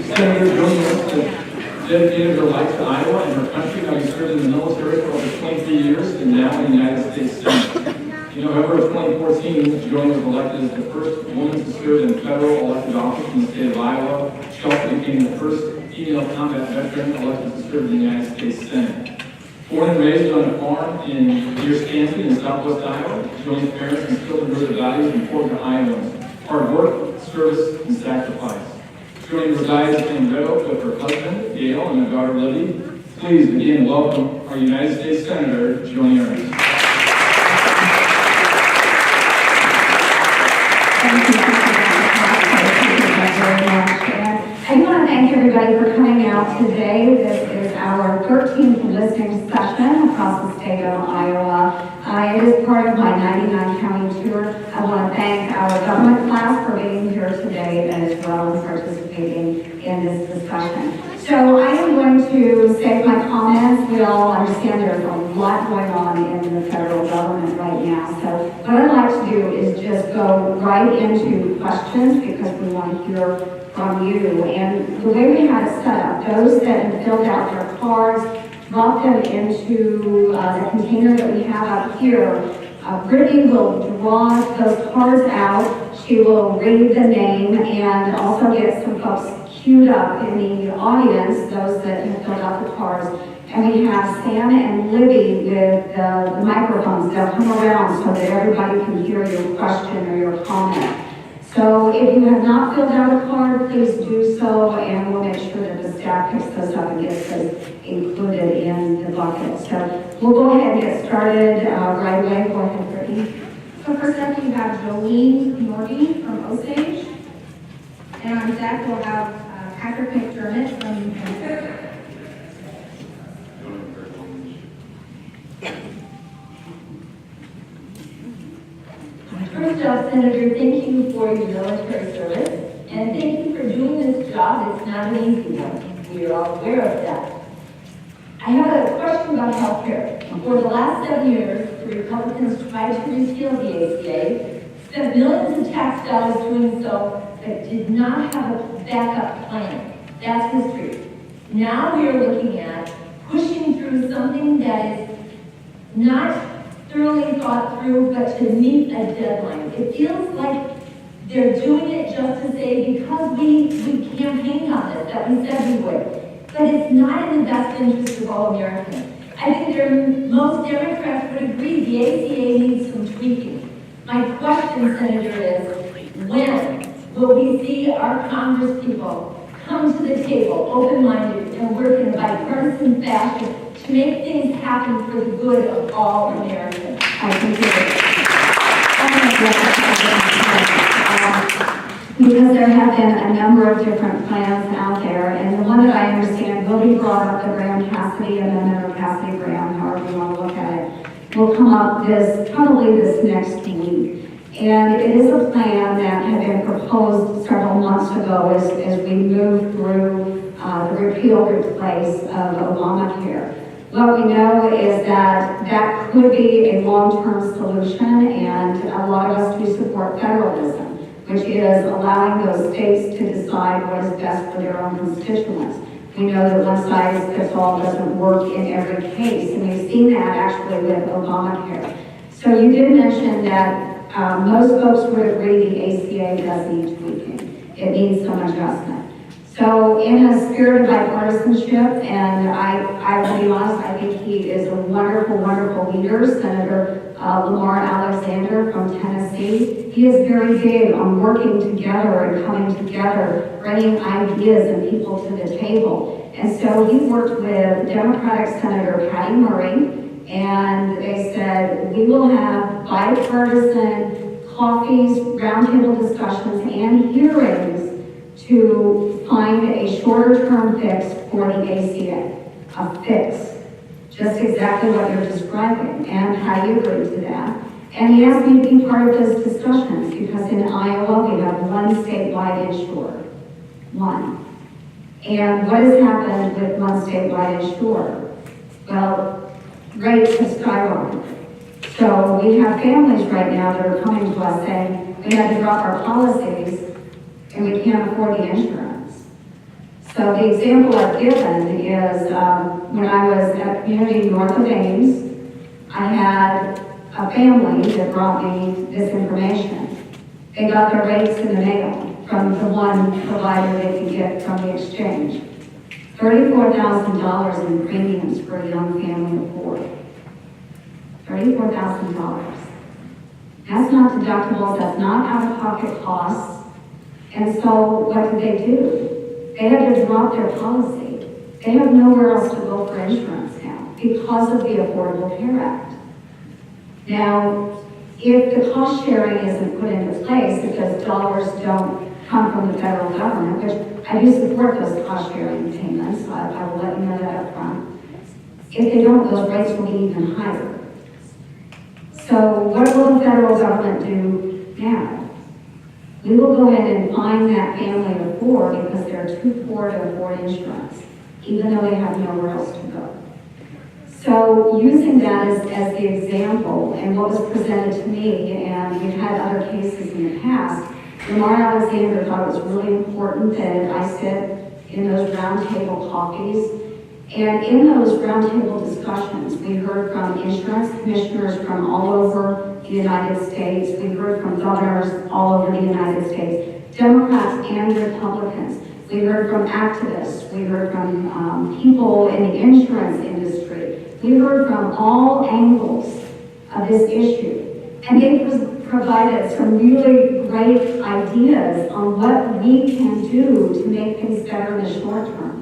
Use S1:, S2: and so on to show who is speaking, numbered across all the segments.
S1: Senator Joni Ernst has dedicated her life to Iowa and her country, having served in the military for over 23 years and now in the United States Senate. In November of 2014, Joni was elected as the first woman to serve in federal elected office in the state of Iowa. She also became the first female combat veteran elected to serve in the United States Senate. Born and raised on a farm in near Stanton in southwest Iowa, Joni's parents instilled in her the values important to Iowans: hard work, service, and sacrifice. Joni resides in Red Oak with her husband, Gail, and their daughter, Libby. Please again welcome our United States Senator, Joni Ernst.
S2: I want to thank everybody for coming out today. This is our 13th listening session across the state of Iowa. It is part of my 99 county tour. I want to thank our government class for being here today as well as participating in this discussion. So I am going to save my comments. We all understand there's a lot going on in the federal government right now. So what I'd like to do is just go right into questions because we want to hear from you. And the way we had it set up, those that have filled out their cards, drop them into the container that we have up here. Brittany will draw those cards out. She will read the name and also get some folks queued up in the audience, those that have filled out the cards. And we have Sam and Libby with the microphones. They'll come around so that everybody can hear your question or your comment. So if you have not filled out a card, please do so, and we'll make sure that the staff picks those up and gets those included in the bucket. So we'll go ahead and get started right away. Go ahead, Brittany.
S3: So first up, we have Jolene Norby from Osage. And on deck, we'll have Patrick McDermott from New Hampshire.
S4: First off, Senator, thank you for your military service, and thank you for doing this job. It's not an easy one. We are all aware of that. I have a question about health care. For the last 7 years, the Republicans tried to repeal the ACA, spent millions of tax dollars doing so, but did not have a backup plan. That's history. Now we are looking at pushing through something that is not thoroughly thought through, but to meet a deadline. It feels like they're doing it just to say, because we campaigned on this, that we said we would. But it's not in the best interest of all Americans. I think most Democrats would agree the ACA needs some tweaking. My question, Senator, is when will we see our Congress people come to the table open-minded and work in a bipartisan fashion to make things happen for the good of all Americans?
S2: I think because there have been a number of different plans out there, and the one that I understand will be brought up, the Graham-Cassidy amendment, or Cassidy-Graham, however you want to look at it, will come up probably this next week. And it is a plan that had been proposed several months ago as we move through the repeal replace of Obamacare. What we know is that could be a long-term solution, and a lot of us do support federalism, which is allowing those states to decide what is best for their own constituents. We know that one size fits all doesn't work in every case, and we've seen that actually with Obamacare. So you did mention that most folks would agree the ACA does need tweaking. It needs some adjustment. So in a spirit of bipartisanship, and I will be honest, I think he is a wonderful, wonderful leader, Senator Lamar Alexander from Tennessee. He is very big on working together and coming together, bringing ideas and people to the table. And so he worked with Democratic Senator Patty Murray, and they said, we will have bipartisan coffees, roundtable discussions, and hearings to find a shorter-term fix for the ACA. A fix. Just exactly what you're describing, and how you agree to that. And he asked me to be part of those discussions, because in Iowa, we have one statewide insurer. One. And what has happened with one statewide insurer? Well, rates have skyrocketed. So we have families right now that are coming to us saying, we had to drop our policies and we can't afford the insurance. So the example I've given is when I was at a community north of Ames, I had a family that brought me this information. They got their rates in the mail from the one provider they could get from the exchange. $34,000 in premiums for a young family of 4. $34,000. That's not deductibles, that's not out-of-pocket costs. And so what did they do? They had to drop their policy. They have nowhere else to go for insurance now because of the Affordable Care Act. Now, if the cost sharing isn't put into place because dollars don't come from the federal government, which I do support those cost sharing payments, so I will let you know that up front. If they don't, those rates will be even higher. So what will the federal government do now? We will go in and find that family of 4 because they're too poor to afford insurance, even though they have nowhere else to go. So using that as the example and what was presented to me, and we've had other cases in the past, Lamar Alexander thought it was really important that I sit in those roundtable coffees. And in those roundtable discussions, we heard from insurance commissioners from all over the United States. We heard from governors all over the United States, Democrats and Republicans. We heard from activists. We heard from people in the insurance industry. We heard from all angles of this issue. And they provided some really great ideas on what we can do to make things better in the short term.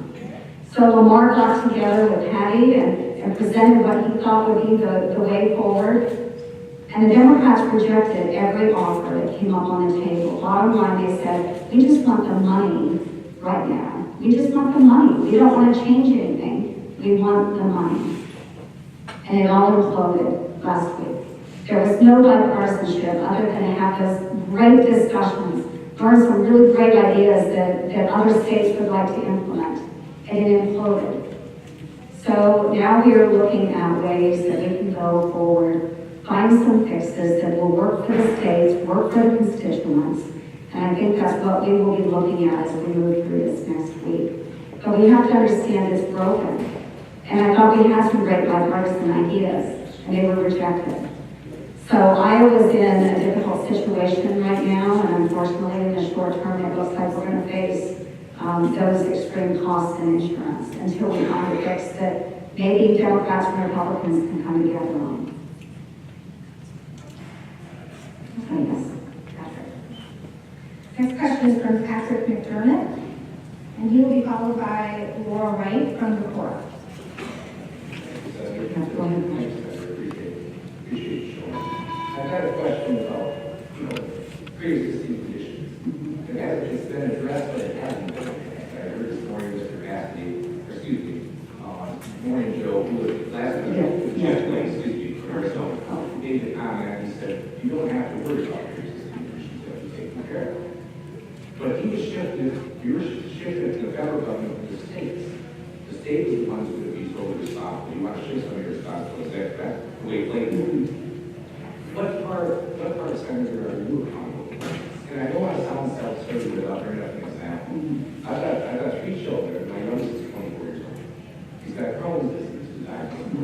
S2: So Lamar got together with Patty and presented what he thought would be the way forward. And the Democrats rejected every offer that came up on the table. Bottom line, they said, we just want the money right now. We just want the money. We don't want to change anything. We want the money. And it all imploded last week. There was no bipartisanship other than to have those great discussions, learn some really great ideas that other states would like to implement. And it imploded. So now we are looking at ways that we can go forward, find some fixes that will work for the states, work for the constituents, and I think that's what we will be looking at as we move through this next week. But we have to understand it's broken. And I thought we had some great bipartisan ideas, and they were rejected. So Iowa's in a difficult situation right now, and unfortunately in the short term it looks like we're going to face those extreme costs in insurance until we find a fix that maybe Democrats and Republicans can come together on. So yes, Patrick.
S3: Next question is from Patrick McDermott, and he will be followed by Laura Wright from the court.
S5: I've got a question about, pre-existing conditions. It has been addressed, but it hasn't been. I heard this morning Mr. Cassidy, morning Joe, who was last week, so made the comment, he said, you don't have to worry about pre-existing conditions that you take care of. But he was shifted, you were shifted to the federal government to the states. The state is the ones who would be totally responsible. You want to shift some of your responsibilities. That's the way it played. What part of Senator are you accountable for? And I don't want to sound self-serving without bringing up an example. I've got 3 children. My youngest is 24 years old. He's got Crohn's disease. He's diagnosed.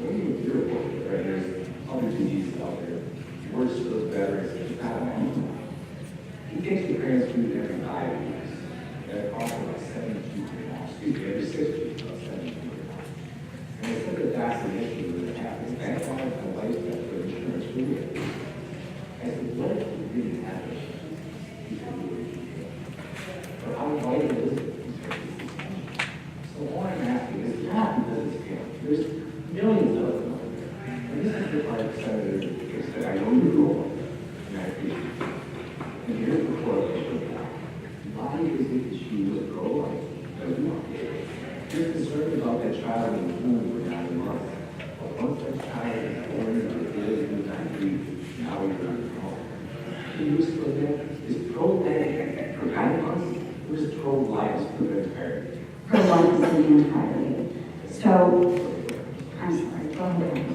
S5: What do you do about it? Right? There's other diseases out there. He works for those veterans. He's not a man. He takes the parents food every 5 weeks. That costs about $72. Every 6 weeks, about $72. And I think that that's an issue that happens. That's why the life that for insurance really is. I said, what if we didn't have it? Or how vital is it? So all I'm asking is not because it's scale. There's millions of them. And this is the part of Senator that I know your role, and I appreciate it. And here's the correlation. Why is it that she was pro-life? Does not. You're concerned about that child in the womb for 9 months. But once that child is born, it is in 9 now you're on your own. Can you still get is pro-life for 9 months? Or is pro-life for the entirety?
S2: Pro-life is in the entirety. So, I'm sorry, go ahead.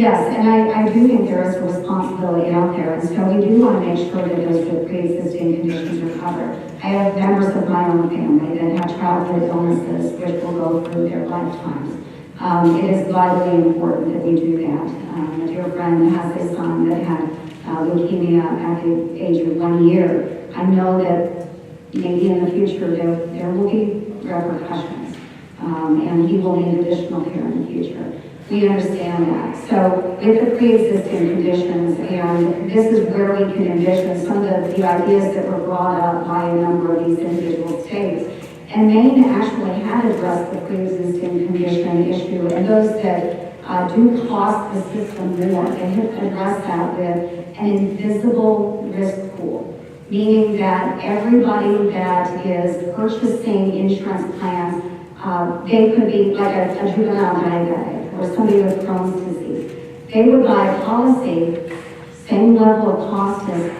S2: Yes, and I do think there is a responsibility out there, and so we do want to make sure that those with pre-existing conditions are covered. I have members of my own family that have childhood illnesses which will go through their lifetimes. It is vitally important that we do that. A dear friend has a son that had leukemia at the age of 1 year. I know that maybe in the future there will be repercussions, and he will need additional care in the future. We understand that. So with the pre-existing conditions, and this is where we can envision some of the ideas that were brought up by a number of these individual states. And Maine actually had addressed the pre-existing condition issue, and those that do cost the system more, they have addressed that with an invisible risk pool, meaning that everybody that is purchasing insurance plans, they could be like a juvenile diabetic or somebody with Crohn's disease. They would buy a policy, same level of cost as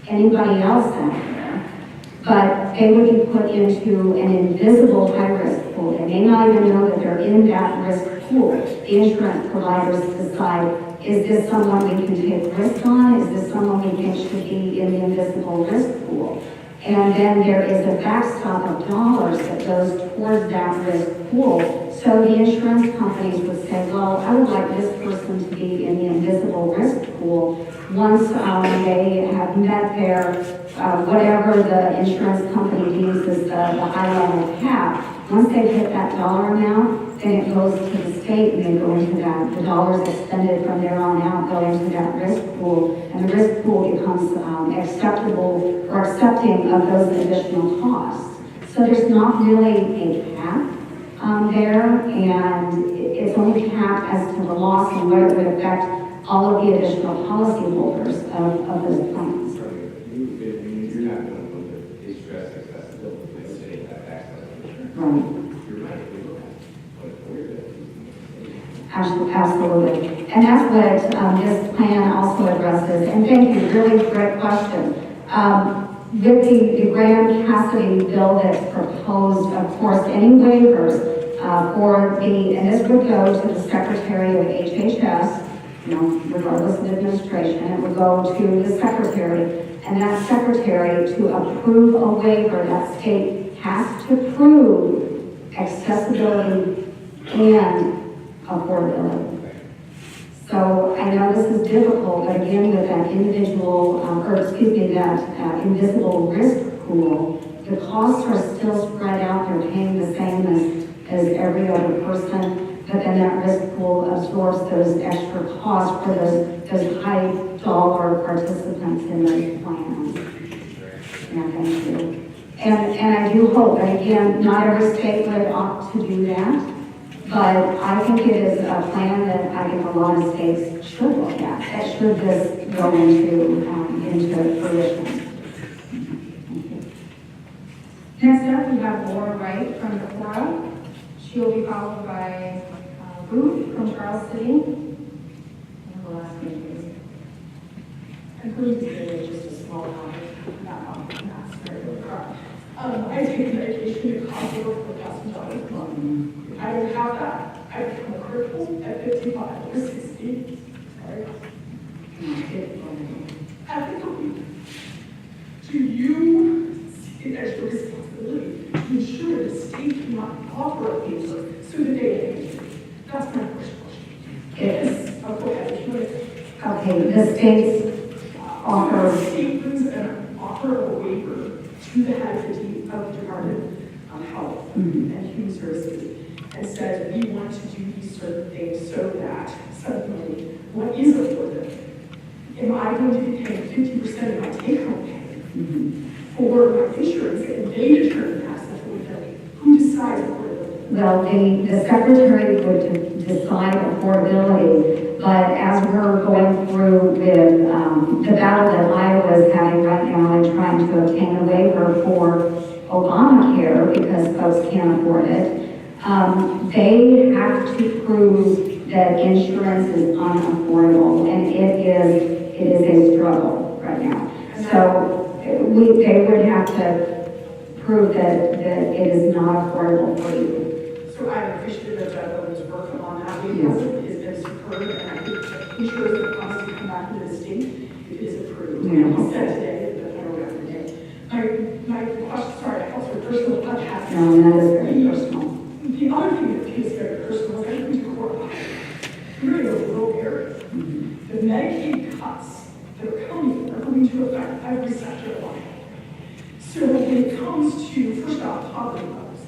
S2: anybody else out there, but they would be put into an invisible high-risk pool. They may not even know that they're in that risk pool. The insurance providers decide, is this someone we can take risk on? Is this someone we think should be in the invisible risk pool? And then there is a backstop of dollars that goes towards that risk pool. So the insurance companies would say, well, I would like this person to be in the invisible risk pool. Once they have met their, whatever the insurance company deems as the high level cap, once they hit that dollar amount, then it goes to the state and they go into that. The dollars expended from there on out go into that risk pool, and the risk pool becomes acceptable or accepting of those additional costs. So there's not really a cap there, and it's only capped as to the loss and where it would affect all of the additional policyholders of those plans.
S5: You're not going to put the stress accessibility, they say that access to insurance.
S2: Right.
S5: You're right, we look at what we're doing.
S2: Absolutely. And that's what this plan also addresses. And thank you, really great question. With the Graham Cassidy bill that's proposed, of course, any waivers for the, and this would go to the Secretary of HHS, regardless of administration, it would go to the Secretary, and that Secretary to approve a waiver, that state has to prove accessibility and affordability. So I know this is difficult, but again, with that individual, that invisible risk pool, the costs are still spread out. They're paying the same as every other person, but then that risk pool absorbs those extra costs for those high dollar participants in those plans. Yeah, thank you. And I do hope, and again, not every state would opt to do that, but I think it is a plan that I think a lot of states should look at, that should this go into fruition.
S3: Next up, we have Laura Wright from Decorah. She will be followed by Ruth from Charles City. And the last name is. And Ruth is just a small comment, not very good. I take medication to cause for $1,000. I don't have that. I become a cripple at 55 or 60. Sorry. Ethically, do you see it as your responsibility to ensure the state cannot offer a waiver so that they can use it? That's my first question.
S2: Yes.
S3: Oh, go ahead.
S2: Okay, the states offer.
S3: The state brings an offer of a waiver to the head of the Department of Health and Human Services and says we want to do these certain things so that suddenly what is affordable? Am I going to be paying 50% of my take-home pay for my insurance and they determine that's affordability? Who decides affordability?
S2: Well, the secretary would decide affordability, but as we're going through with the battle that Iowa is having right now and trying to obtain a waiver for Obamacare because folks can't afford it, they have to prove that insurance is unaffordable, and it is a struggle right now. So they would have to prove that it is not affordable for you.
S3: So I'm appreciative of that woman's work on that because it has been super
S6: heard, and I think insurers are promised to come back to the state if it is approved. And he said today that the federal government did. My question, sorry, I also personal podcast.
S2: No, that is very personal.
S6: The other thing that is very personal is I went to court. We're in a rural area. The Medicaid cuts that are coming are going to affect every sector of life. So when it comes to, first off, poverty levels,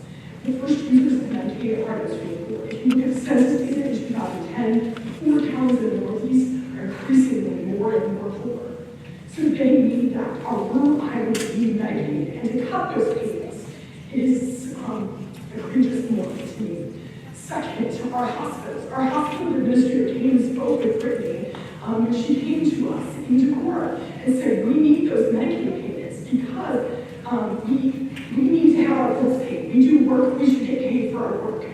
S6: the first users of Medicaid are those really poor. If you look at census data in 2010, poor towns in the Northeast are increasingly more and more poor. So they need that. Our rural islands need Medicaid, and to cut those payments is egregious morally to me. Second, our hospitals. Our hospital administrator came and spoke with Brittany when she came to us into court and said, we need those Medicaid payments because we need to have our bills paid. We do work, we should get paid for our work.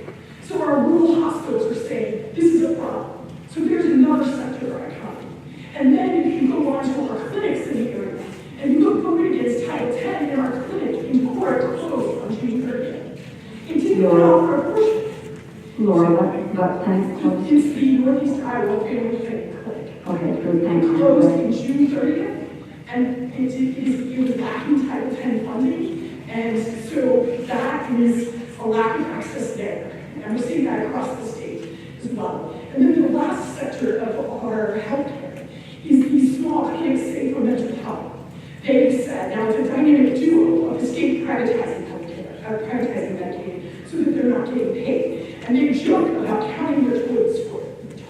S6: So our rural hospitals are saying, this is a problem. So there's another sector of our economy. And then if you go on to our clinics in the area, and you look voted against Title 10 in our clinic in court closed on June 30th. It didn't offer a portion.
S2: Laura, what clinic closed?
S6: It's the Northeast Iowa Family Planning Clinic.
S2: Okay, good, thank you.
S6: Closed in June 30th, and it was lacking Title 10 funding, and so that is a lack of access there. And we're seeing that across the state as well. And then the last sector of our healthcare is these small clinics safe for mental health. They've said, now it's a dynamic duo of the state privatizing healthcare, privatizing Medicaid, so that they're not getting paid. And they joke about counting their toilet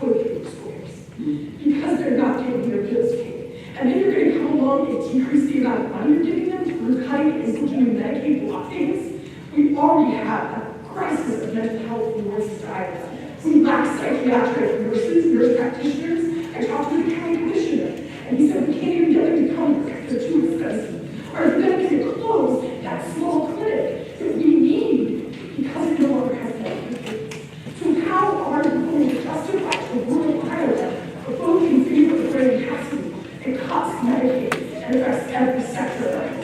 S6: paper scores because they're not getting their bills paid. And then you're going to come along and decrease the amount of money you're giving them through cutting and implementing Medicaid block payments. We already have a crisis of mental health in Northeast Iowa. We lack psychiatric nurses, nurse practitioners. I talked to the county commissioner, and he said we can't even get them to come because they're too expensive. Or then going to close that small clinic that we need because it no longer has Medicaid. So how are you going to justify to rural Iowa for voting in favor of Grand Cassidy and cuts Medicaid and affects every sector of life?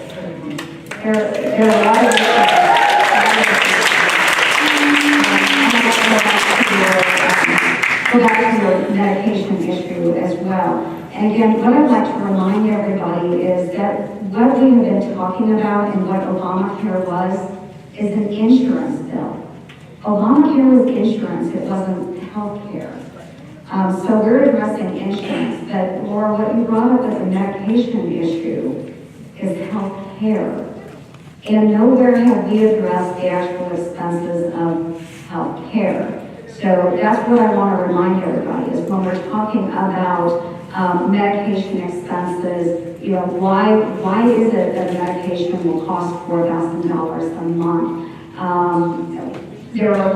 S2: There are a lot of go back to the medication issue as well. And again, what I'd like to remind everybody is that what we have been talking about and what Obamacare was is an insurance bill. Obamacare was insurance, it wasn't health care. So we're addressing insurance, but Laura, what you brought up as a medication issue is health care. And nowhere have we addressed the actual expenses of health care. So that's what I want to remind everybody is when we're talking about medication expenses, you know, why is it that a medication will cost $4,000 a month? There are a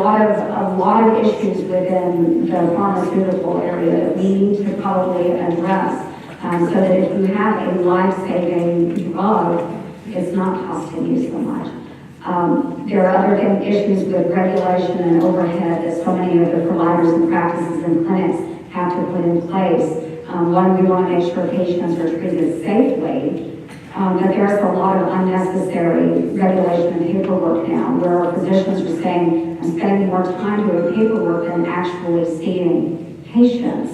S2: lot of issues within the pharmaceutical area that we need to probably address, so that if you have a life-saving drug, it's not costing you so much. There are other issues with regulation and overhead that so many of the providers and practices and clinics have to put in place. One, we want to make sure patients are treated safely, but there's a lot of unnecessary regulation and paperwork now where our physicians are saying, I'm spending more time doing paperwork than actually seeing patients.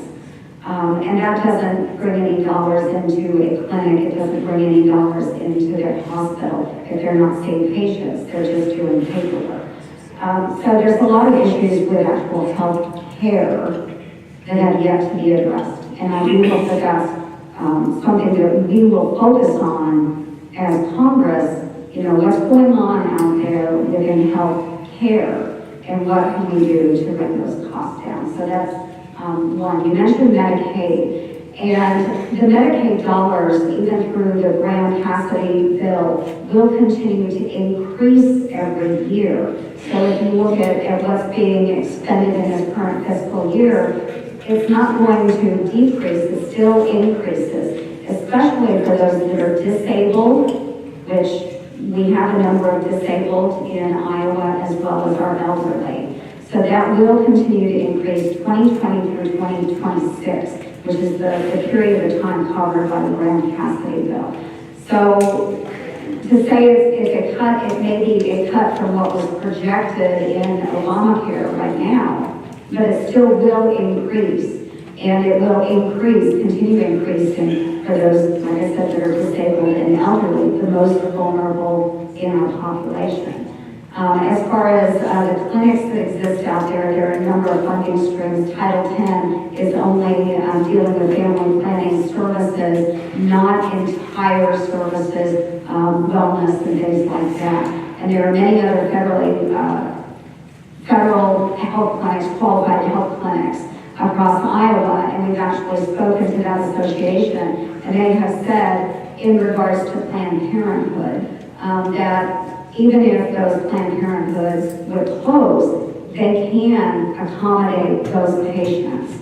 S2: And that doesn't bring any dollars into a clinic, it doesn't bring any dollars into their hospital if they're not seeing patients, they're just doing paperwork. So there's a lot of issues with actual health care that have yet to be addressed. And I do hope that that's something that we will focus on as Congress, you know, what's going on out there within health care and what can we do to bring those costs down. So that's one. You mentioned Medicaid, and the Medicaid dollars, even through the Graham-Cassidy bill, will continue to increase every year. So if you look at what's being expended in this current fiscal year, it's not going to decrease, it still increases, especially for those that are disabled, which we have a number of disabled in Iowa as well as our elderly. So that will continue to increase 2020 through 2026, which is the period of time covered by the Graham-Cassidy bill. So to say it's a cut, it may be a cut from what was projected in Obamacare right now, but it still will increase. And it will increase, continue increasing for those, like I said, that are disabled and elderly, the most vulnerable in our population. As far as the clinics that exist out there, there are a number of funding streams. Title X is only dealing with family planning services, not entire services, wellness and things like that. And there are many other federal health clinics, qualified health clinics across Iowa, and we've actually spoken to that association, and they have said in regards to Planned Parenthood that even if those Planned Parenthoods would close, they can accommodate those patients.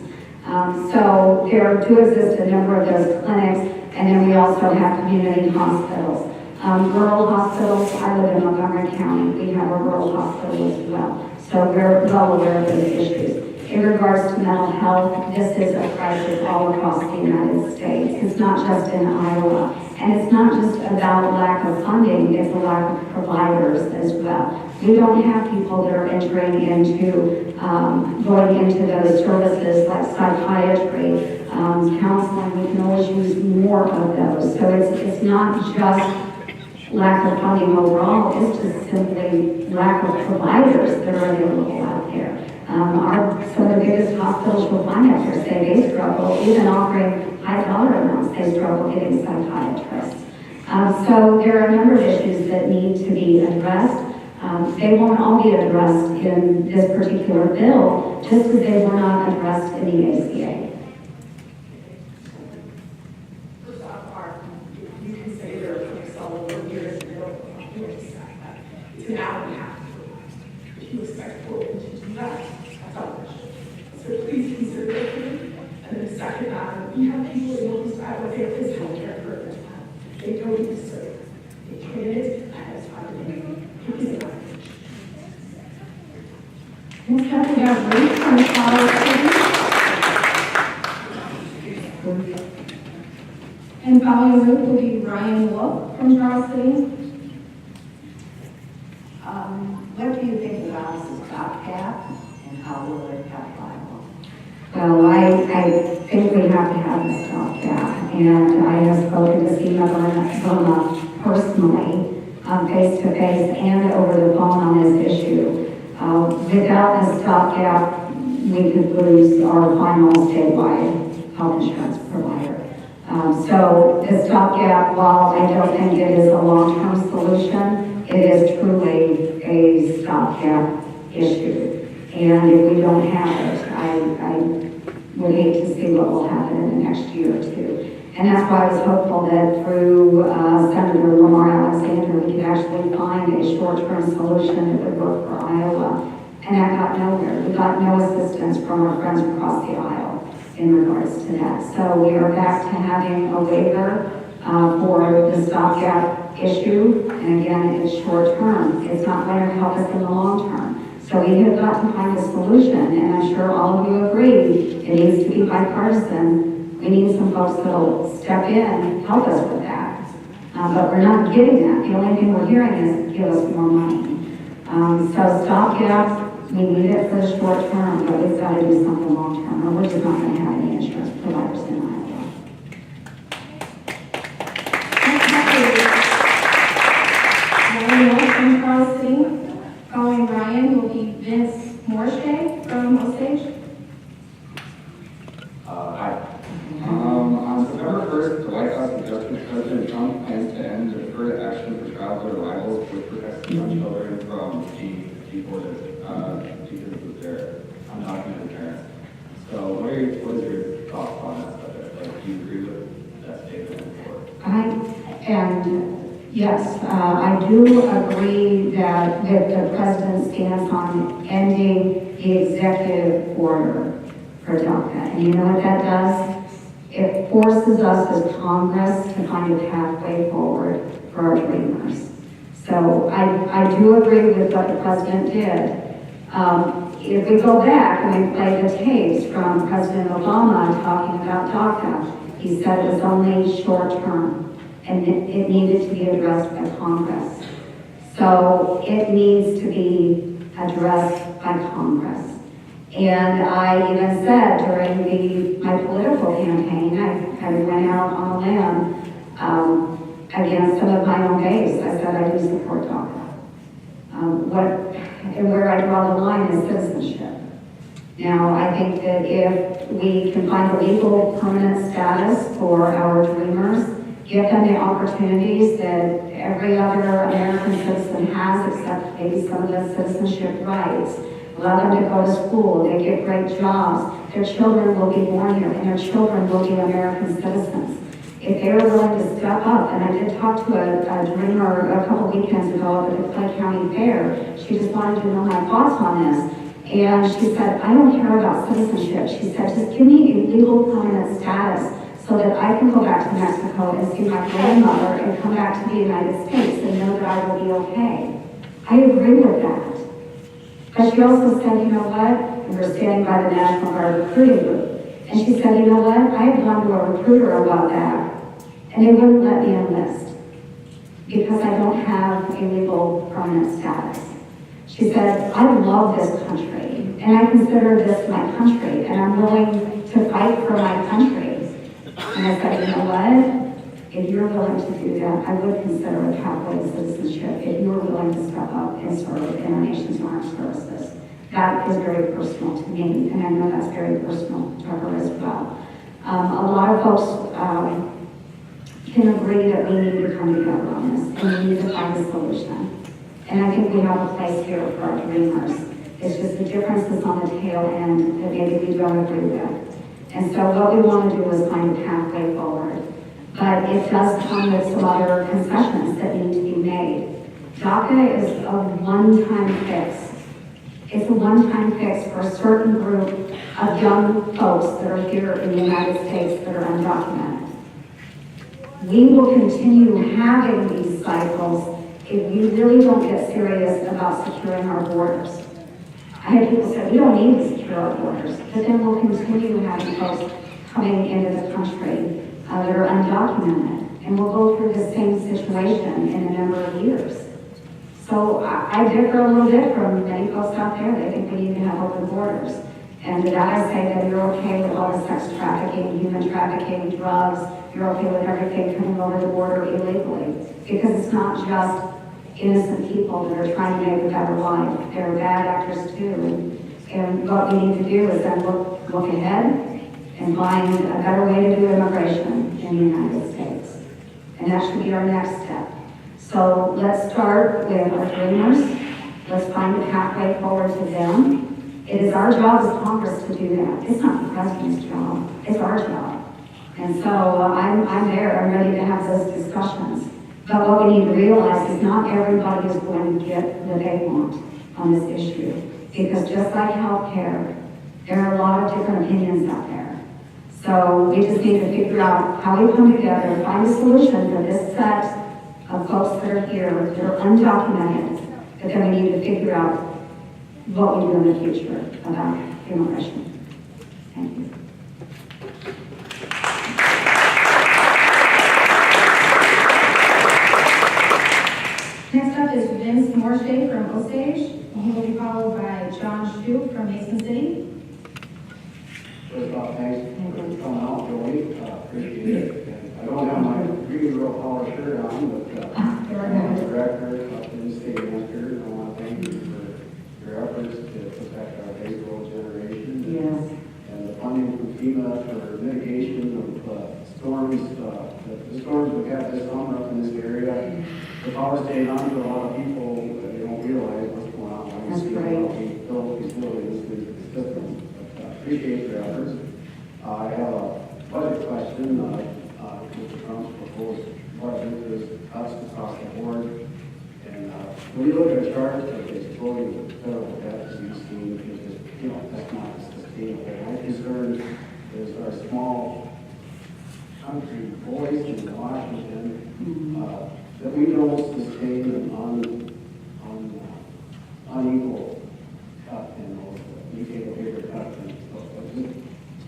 S2: So there do exist a number of those clinics, and then we also have community hospitals. Rural hospitals, I live in Montgomery County, we have a rural hospital as well. So we're well aware of those issues. In regards to mental health, this is a crisis all across the United States. It's not just in Iowa. And it's not just about lack of funding, it's a lack of providers as well. We don't have people that are entering into, going into those services like psychiatry, counseling. We can always use more of those. So it's not just lack of funding overall, it's just simply lack of providers that are available out there. Some of the biggest hospitals you'll find out there say they struggle, even offering high dollar amounts, they struggle getting psychiatrists. So there are a number of issues that need to be addressed. They won't all be addressed in this particular bill, just as they were not addressed in the ACA.
S6: First off, Mark, you can say there are clinics all over here, and they don't it's an hour and a half. If you expect Portland to do that, that's outrageous. So please consider it. And then second, we have people in Northeast Iowa, they have this healthcare program. They don't need to serve. They train it, and it's hard to make.
S3: Next up, we have Ruth from Charles City. And following Ruth will be Ryan Wolf from Charles City.
S7: What do you think about the stopgap and how will it affect Iowa?
S2: Well, I think we have to have a stopgap, and I have spoken to Steve Burma personally, face-to-face and over the phone on this issue. Without the stopgap, we could lose our final statewide health insurance provider. So the stopgap, while I don't think it is a long-term solution, it is truly a stopgap issue. And if we don't have it, I would hate to see what will happen in the next year or two. And that's why I was hopeful that through Senator Lamar Alexander, we could actually find a short-term solution that would work for Iowa. And that got nowhere. We got no assistance from our friends across the aisle in regards to that. So we are back to having a waiver for the stopgap issue. And again, it's short-term. It's not going to help us in the long term. So we have got to find a solution, and I'm sure all of you agree it needs to be bipartisan. We need some folks that will step in and help us with that. But we're not getting that. The only thing we're hearing is give us more money. So stopgap, we need it for the short term, but we've got to do something long term, or we're just not going to have any insurance providers in Iowa.
S3: Ryan Wolf from Charles City. Following Ryan will be Vince Morshay from Osage.
S5: Hi. On September 1st, the White House suggested President Trump plans to end the deferred action for childhood arrivals, which protects young children from being deported because of their undocumented parents. So what is your thoughts on that subject? Like, do you agree with that statement?
S2: Yes, I do agree that the president's stance on ending the executive order for DACA. And you know what that does? It forces us as Congress to find a pathway forward for our dreamers. So I do agree with what the president did. If we go back and we play the tapes from President Obama talking about DACA, he said it was only short term. And it needed to be addressed by Congress. So it needs to be addressed by Congress. And I even said during my political campaign, I went out on a limb against some of my own base. I said I do support DACA. And where I draw the line is citizenship. Now, I think that if we can find a legal permanent status for our dreamers, give them the opportunities that every other American citizen has, except maybe some of the citizenship rights. Allow them to go to school, they get great jobs, their children will be born here, and their children will be American citizens. If they're willing to step up, and I did talk to a dreamer a couple weekends ago at the Clay County Fair, she just wanted to know my thoughts on this. And she said, I don't care about citizenship. She said, just give me a legal permanent status so that I can go back to Mexico and see my grandmother and come back to the United States and know that I will be okay. I agree with that. But she also said, you know what? And we're standing by the National Guard recruiting group. And she said, you know what? I had gone to a recruiter about that, and they wouldn't let me enlist because I don't have a legal permanent status. She said, I love this country, and I consider this my country, and I'm willing to fight for my country. And I said, you know what? If you're willing to do that, I would consider a pathway to citizenship if you're willing to step up and serve in our nation's armed services. That is very personal to me, and I know that's very personal to her as well. A lot of folks can agree that we need to come together on this, and we need to find a solution. And I think we have a place here for our dreamers. It's just the differences on the tail end that maybe we don't agree with. And so what we want to do is find a pathway forward. But it does come with some other concessions that need to be made. DACA is a one-time fix. It's a one-time fix for a certain group of young folks that are here in the United States that are undocumented. We will continue having these cycles if we really don't get serious about securing our borders. I had people say, we don't need to secure our borders, but then we'll continue having folks coming into the country that are undocumented, and we'll go through the same situation in a number of years. So I differ a little bit from many folks out there. They think we need to have open borders. And to that I say that you're okay with all the sex trafficking, human trafficking, drugs, you're okay with everything coming over the border illegally. Because it's not just innocent people that are trying to make a better life. There are bad actors too. And what we need to do is then look ahead and find a better way to do immigration in the United States. And that should be our next step. So let's start with our dreamers. Let's find a pathway forward to them. It is our job as Congress to do that. It's not the president's job. It's our job. And so I'm there. I'm ready to have those discussions. But what we need to realize is not everybody is going to get what they want on this issue. Because just like healthcare, there are a lot of different opinions out there. So we just need to figure out how we come together, find a solution for this set of folks that are here, that are undocumented, but then we need to figure out what we do in the future about immigration. Thank you.
S3: Next up is Vince Morshay from Osage. He will be followed by John Shoup from Mason City.
S8: First off, thanks for coming out, Joni. Appreciate it. And I don't have my green girl power shirt on, but I'm the director up in the state manager. I want to thank you for your efforts to protect our baseball generation.
S7: Yes.
S8: And the funding from FEMA for mitigation of storms. The storms we've had this summer up in this area. The power stayed on for a lot of people. They don't realize what's going on.
S7: That's great.
S8: We built these buildings through the system. Appreciate your efforts. I have a budget question. Mr. Trump's proposed budget is cuts across the board. And when you look at a chart of exploding federal debt, as you've seen, it's just, that's not sustainable. My concern is our small country voice in Washington that we don't sustain an unequal cut in those. We take a bigger cut and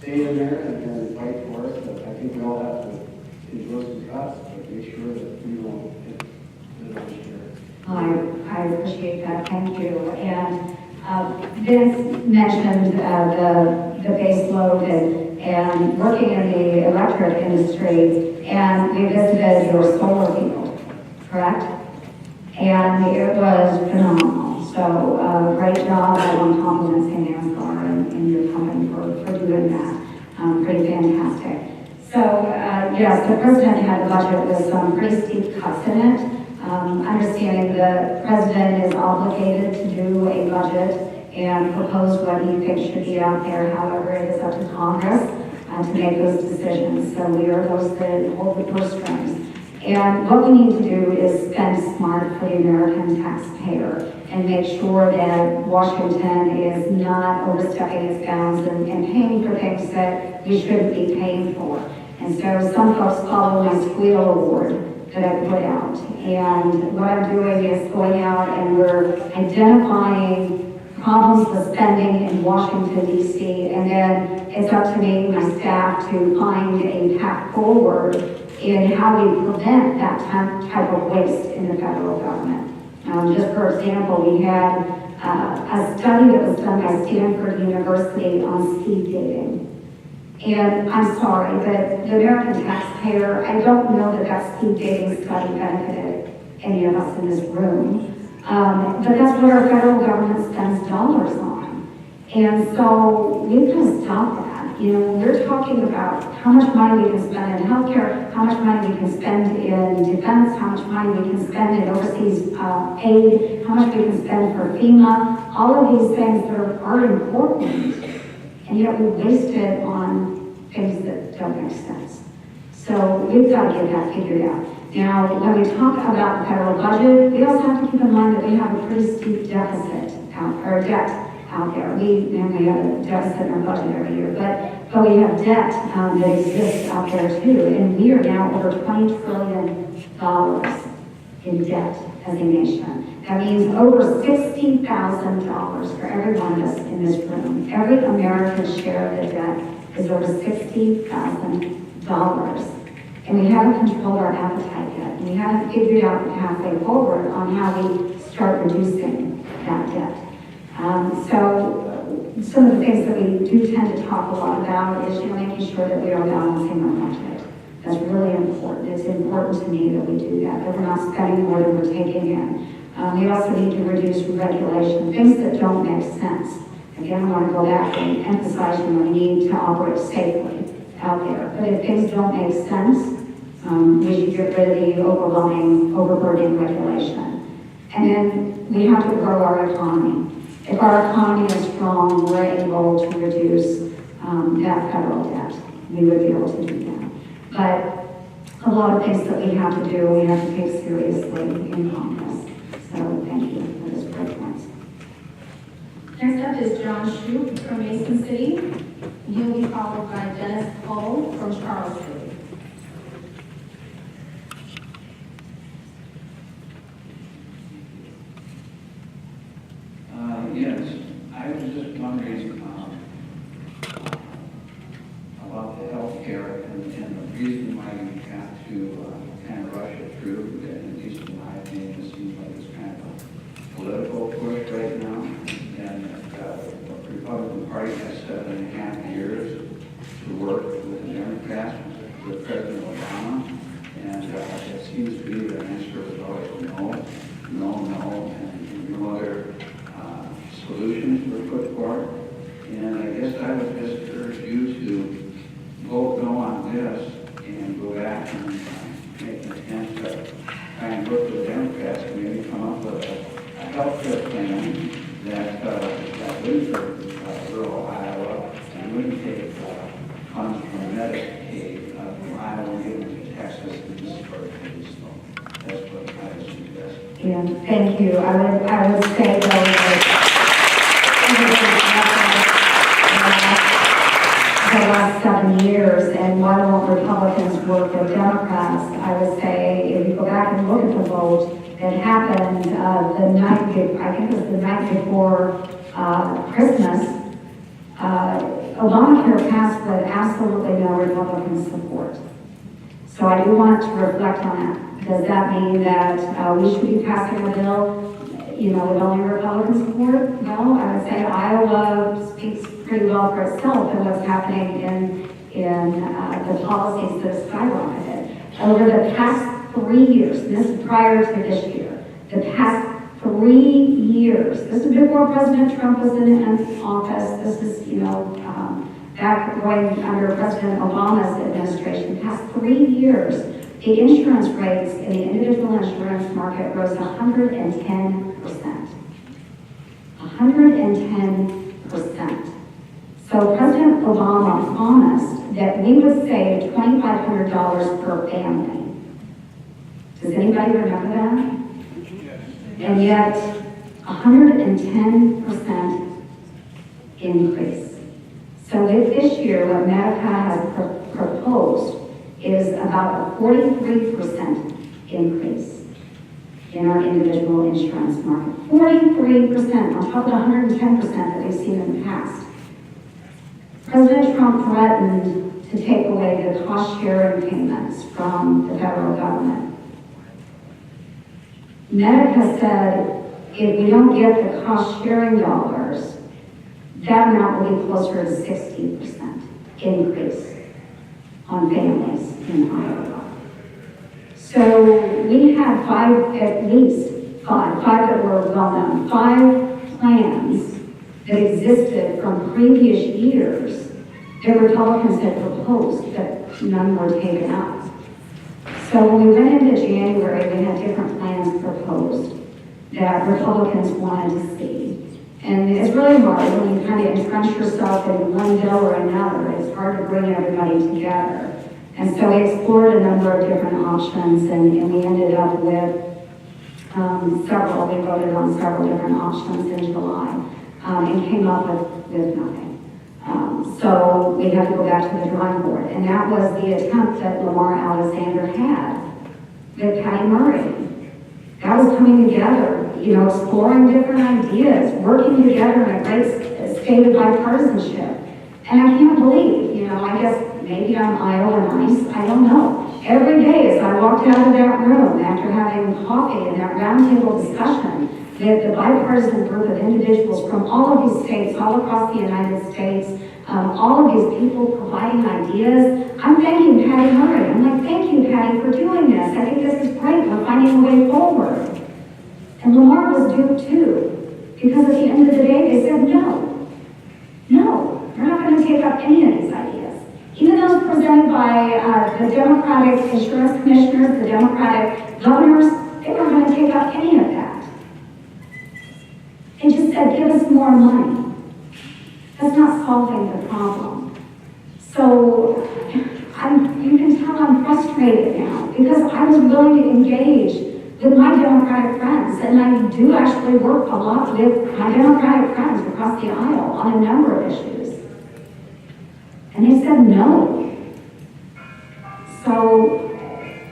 S8: stay in there and fight for it. But I think we all have to endure some cuts, but make sure that we don't hit the share.
S2: I appreciate that. Thank you. And Vince mentioned the base load and working in the electric industry, and we visited your solar field, correct? And it was phenomenal. So, great job. I want to compliment St. Ansgar and your company for doing that. Pretty fantastic. So, yes, the president had a budget with some pretty steep cuts in it. Understanding the president is obligated to do a budget and propose what he thinks should be out there. However, it is up to Congress to make those decisions. So we are those that hold the purse strings. And what we need to do is spend smart for the American taxpayer and make sure that Washington is not overstepping its bounds and paying for things that we shouldn't be paying for. And so some folks follow my squeal award that I put out. And what I'm doing is going out and we're identifying problems with spending in Washington, D.C., and then it's up to me and my staff to find a path forward in how we prevent that type of waste in the federal government. Just for example, we had a study that was done by Stanford University on speed dating. And I'm sorry, but the American taxpayer, I don't know that that speed dating study benefited any of us in this room. But that's what our federal government spends dollars on. And so we've got to stop that. You know, we're talking about how much money we can spend in healthcare, how much money we can spend in defense, how much money we can spend in overseas aid, how much we can spend for FEMA, all of these things that are important, and yet we waste it on things that don't make sense. So we've got to get that figured out. Now, when we talk about the federal budget, we also have to keep in mind that we have a pretty steep deficit debt out there. We have a deficit in our budget every year, but we have debt that exists out there too, and we are now over $20 trillion in debt as a nation. That means over $60,000 for every one of us in this room. Every American's share of the debt is over $60,000. And we haven't controlled our appetite yet. And we haven't figured out the pathway forward on how we start reducing that debt. So some of the things that we do tend to talk a lot about is, making sure that we are balancing our budget. That's really important. It's important to me that we do that we're not spending more than we're taking in. We also need to reduce regulation, things that don't make sense. Again, I want to go back and emphasize we need to operate safely out there. But if things don't make sense, we should get rid of the overburdening regulation. And then we have to grow our economy. If our economy is strong, we're able to reduce that federal debt. We would be able to do that. But a lot of things that we have to do, we have to take seriously in Congress. So thank you for this great point.
S3: Next up is John Shoup from Mason City. And he'll be followed by Dennis Cole from Charles City.
S9: Yes, I was just wondering about the health care and the reason why you have to kind of rush it through. At least in my opinion, it seems like it's kind of a political push right now. And the Republican Party has 7.5 years to work with the Democrats, with President Obama. And it seems to be the answer was always no, no, no, and no other solutions were put forward. And I guess I would just urge you to vote no on this and go back and make an attempt to try and work with the Democrats and maybe come up with a health care plan that wouldn't hurt rural Iowa and wouldn't take funds from Medicaid from Iowa and give them to Texas and this sort of thing. So that's what I would suggest.
S2: Yeah, thank you. I would say though that the last 7 years, and why won't Republicans work with Democrats? I would say if you go back and look at the vote that happened the night, I think it was the night before Christmas, Obamacare passed with absolutely no Republican support. So I do want to reflect on that. Does that mean that we should be passing a bill? with only Republican support? No, I would say Iowa speaks pretty well for itself and what's happening in the policies that have skyrocketed. Over the past 3 years, and this is prior to this year, the past 3 years, this is before President Trump was in office, this is, back going under President Obama's administration, the past 3 years, the insurance rates in the individual insurance market rose 110%. 110%. So President Obama promised that we would save $2,500 per family. Does anybody remember that? And yet, 110% increase. So this year, what Medica has proposed is about a 43% increase in our individual insurance market. 43% on top of the 110% that we've seen in the past. President Trump threatened to take away the cost-sharing payments from the federal government. Medica said if we don't get the cost-sharing dollars, that amount will be closer to 60% increase on families in Iowa. So we had at least five that were well known, 5 plans that existed from previous years that Republicans had proposed, but none were taken up. So when we went into January, we had different plans proposed that Republicans wanted to see. And it's really hard when you kind of entrench yourself in one bill or another. It's hard to bring everybody together. And so we explored a number of different options, and we ended up with several. We voted on several different options in July and came up with nothing. So we had to go back to the drawing board. And that was the attempt that Lamar Alexander had with Patty Murray. That was coming together, exploring different ideas, working together in a great state of bipartisanship. And I can't believe, I guess maybe I'm Iowa nice, I don't know. Every day as I walked out of that room after having coffee and that roundtable discussion, that the bipartisan group of individuals from all of these states, all across the United States, all of these people providing ideas, I'm thanking Patty Murray. I'm like, thank you, Patty, for doing this. I think this is great. We're finding a way forward. And Lamar was duped too, because at the end of the day, they said, no, we're not going to take up any of these ideas. Even those presented by the Democratic insurance commissioners, the Democratic governors, they weren't going to take up any of that. They just said, give us more money. That's not solving the problem. So you can tell I'm frustrated now because I was willing to engage with my Democratic friends, and I do actually work a lot with my Democratic friends across the aisle on a number of issues. And they said no. So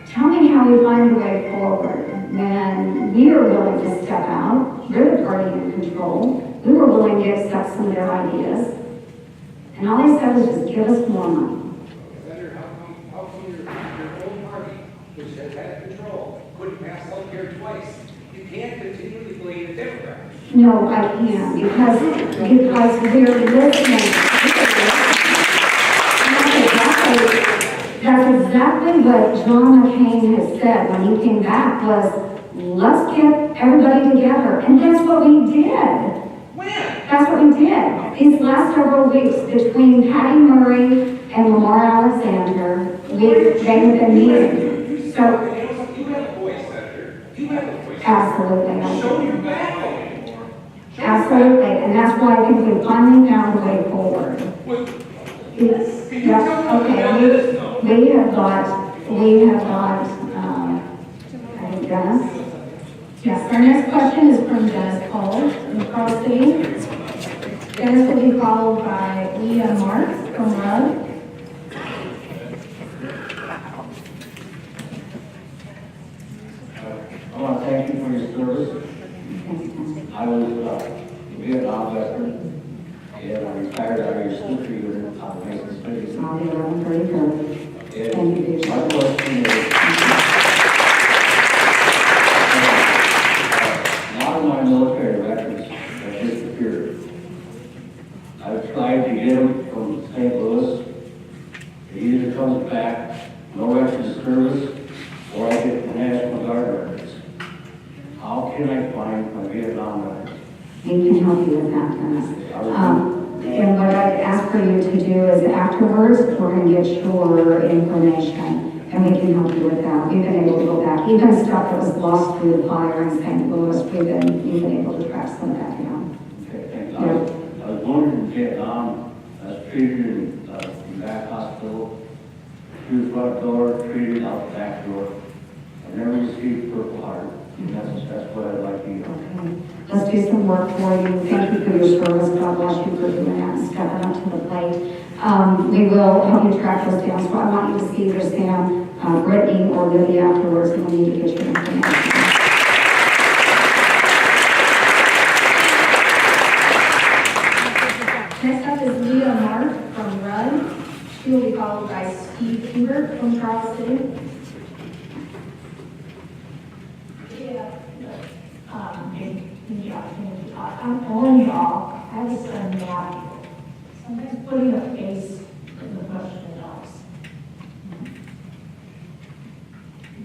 S2: tell me how we find a way forward when we are willing to step out. We're the party in control. We were willing to accept some of their ideas. And all they said was just give us more money.
S5: Senator, how come your own party, which has had control, couldn't pass health care twice? You can't continually blame the Democrats.
S2: No, I can't, because we're listening. That's exactly what John McCain has said when he came back was, let's get everybody together. And that's what we did.
S5: When?
S2: That's what we did. These last several weeks between Patty Murray and Lamar Alexander, they have been meeting. So,
S5: you have a voice, Senator. You have a voice.
S2: absolutely.
S5: Show your back.
S2: Absolutely. And that's why I think we finally found a way forward.
S5: Can you tell me what
S2: Okay.
S5: this? No.
S2: We have got, I think Dennis.
S3: Yes, our next question is from Dennis Cole from Carl City. Dennis will be followed by Leah Marks from Rudd.
S8: I want to thank you for your service. I was a Vietnam veteran, and I retired out of your school treatment on the Mason City.
S2: I'll be around for you. Thank you.
S8: My question is, a lot of my
S9: can I find my Vietnam records?
S2: We can help you with that, Dennis. And what I'd ask for you to do is afterwards, we're going to get your information and we can help you with that. We've been able to go back, even stuff that was lost through the fire in St. Louis, we've been able to track some of that down.
S9: Okay, thanks. I was wondering in Vietnam, I was treated in back hospital, through front door, treated out the back door. I never received Purple Heart, and that's what I'd like to know.
S2: Okay, let's do some work for you. Thank you for your service. God bless you for doing that and stepping up to the plate. We will help you track those down. So I want you to see either Sam, Brittany, or Lily afterwards, and we need to get your information.
S3: Next up is Leah Mark from Rudd. She will be followed by Steve Hubert from Charles City.
S4: I'm calling y'all, I was on Matthew. Sometimes putting a face in the question dogs.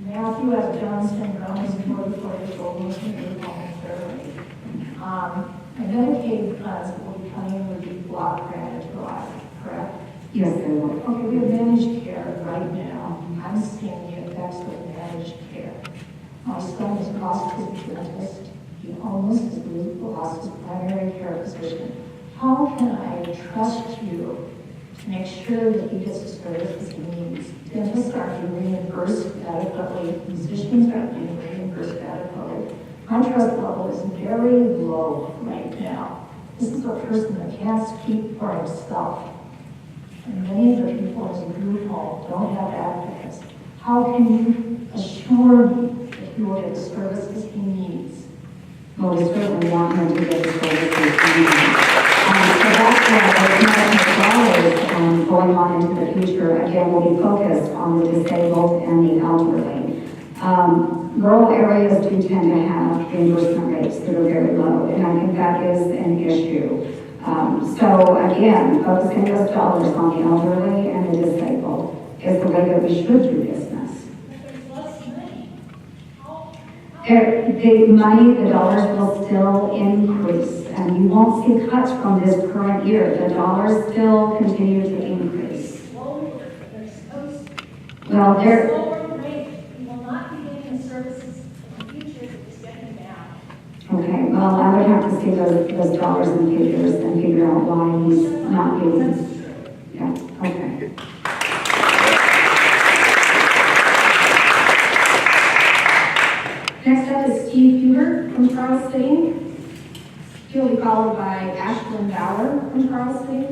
S4: Matthew has Down syndrome, he's 44 years old, and he's in home therapy. I Medicaid funds will be coming with the block grant as well, correct?
S2: Yes, they will.
S4: Okay, we have managed care right now. I'm seeing the effects of managed care. My son has lost his dentist. He almost has lost his primary care physician. How can I trust you to make sure that he gets the services he needs? Dentists aren't being reimbursed adequately. Physicians aren't being reimbursed adequately. My trust level is very low right now. This is a person that can't speak for himself. And many of the people in the group home don't have advocates. How can you assure me that he will get the services he needs?
S2: Well, we certainly want him to get the services he needs. So that's why those $900 going on into the future, again, will be focused on the disabled and the elderly. Rural areas do tend to have reimbursement rates that are very low, and I think that is an issue. So again, focusing those dollars on the elderly and the disabled is the way that we should do business. The money, the dollars will still increase, and you won't see cuts from this current year. The dollars still continue to increase. Well, they're okay, well, I would have to see those dollars and figures and figure out why he's not getting. Yeah, okay.
S3: Next up is Steve Hubert from Charles City. He'll be followed by Ashlyn Bauer from Charles City.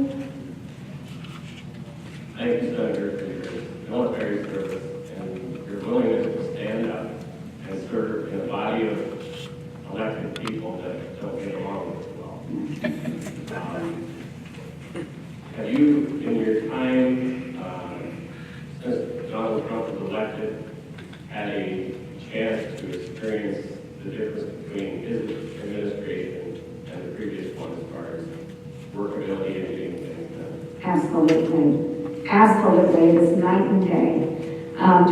S1: Thank you, Senator, for your military service and your willingness to stand up and serve in a body of elected people that don't get along with well. Have you, in your time since Donald Trump was elected, had a chance to experience the difference between his administration and the previous one as far as workability and getting things done?
S2: Absolutely. Absolutely. It is night and day.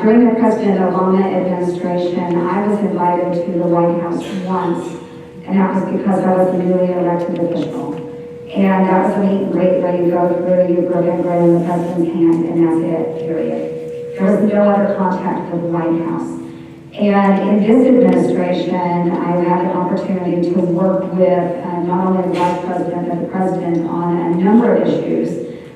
S2: During the President Obama administration, I was invited to the White House once, and that was because I was a newly elected official. And that was a meet and greet where you go through, you grab in the president's hand, and that's it, period. There was no other contact with the White House. And in this administration, I had an opportunity to work with not only the Vice President, but the President on a number of issues.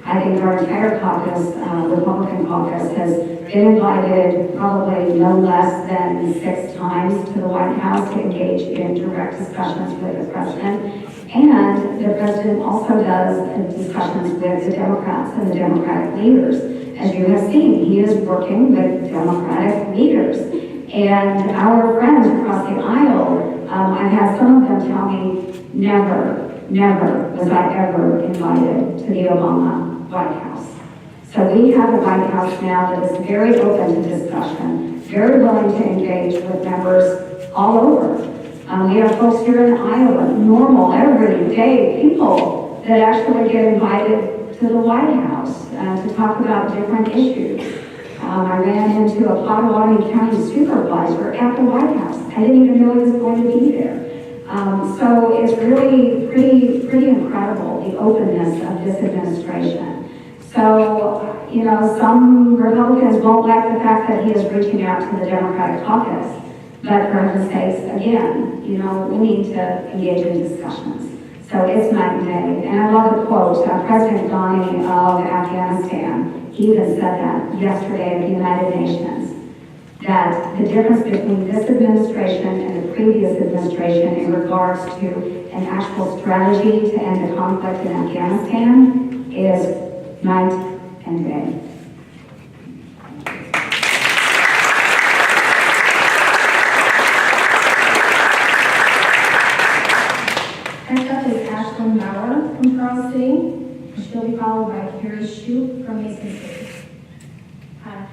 S2: I think our entire caucus, Republican caucus, has been invited probably no less than 6 times to the White House to engage in direct discussions with the President. And the President also does discussions with the Democrats and the Democratic leaders. As you have seen, he is working with Democratic leaders. And our friends across the aisle, I've had some of them tell me, never was I ever invited to the Obama White House. So we have a White House now that is very open to discussion, very willing to engage with members all over. We have folks here in Iowa, normal, everyday people that actually get invited to the White House to talk about different issues. I ran into a Potawatomi County supervisor at the White House. I didn't even know he was going to be there. So it's really pretty incredible, the openness of this administration. So, you know, some Republicans won't like the fact that he is reaching out to the Democratic caucus. But for heaven's sakes, again, you know, we need to engage in discussions. So it's night and day. And I love the quote, President Joni of Afghanistan, he even said that yesterday at the United Nations, that the difference between this administration and the previous administration in regards to an actual strategy to end the conflict in Afghanistan is night and day.
S3: Next up is Ashlyn Bauer from Charles City, and she'll be followed by Carrie Shoup from Mason City.
S10: Hi.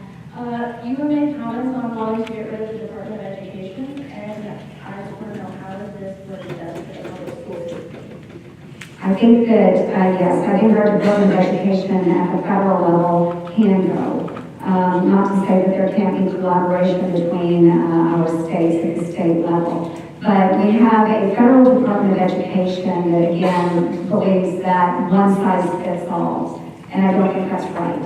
S10: You have made comments on wanting to get rid of the Department of Education, and I just want to know how does this really benefit the public school system?
S2: I think that, yes, I think our Department of Education at the federal level can go. Not to say that there can't be collaboration between our states at the state level. But we have a federal Department of Education that, again, believes that one size fits all. And I don't think that's right.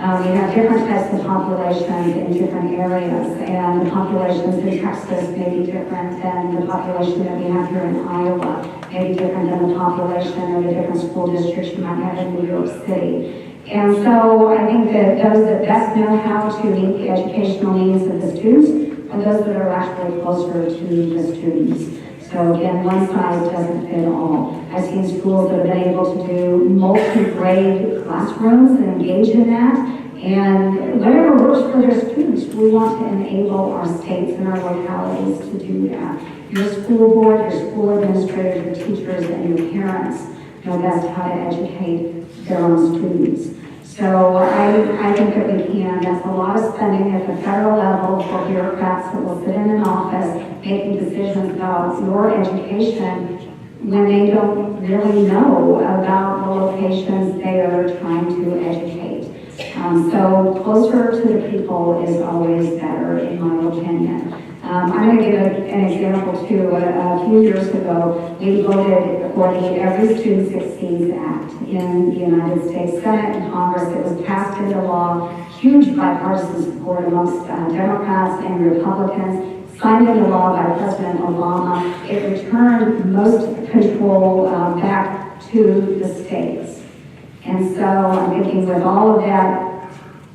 S2: We have different types of populations in different areas, and the populations in Texas may be different than the population that we have here in Iowa, may be different than the population of the different school districts you might have in New York City. And so I think that those that best know how to meet the educational needs of the students are those that are actually closer to the students. So again, one size doesn't fit all. I've seen schools that have been able to do multi-grade classrooms and engage in that. And whatever works for their students, we want to enable our states and our localities to do that. Your school board, your school administrators, your teachers, and your parents know best how to educate their own students. So I think that we can. That's a lot of spending at the federal level for bureaucrats that will sit in an office making decisions about your education when they don't really know about the locations they are trying to educate. So closer to the people is always better, in my opinion. I'm going to give an example too. A few years ago, we voted for the Every Student Succeeds Act in the United States Senate and Congress. It was passed into law, huge bipartisan support amongst Democrats and Republicans, signed into law by President Obama. It returned most control back to the states. And so I'm thinking with all of that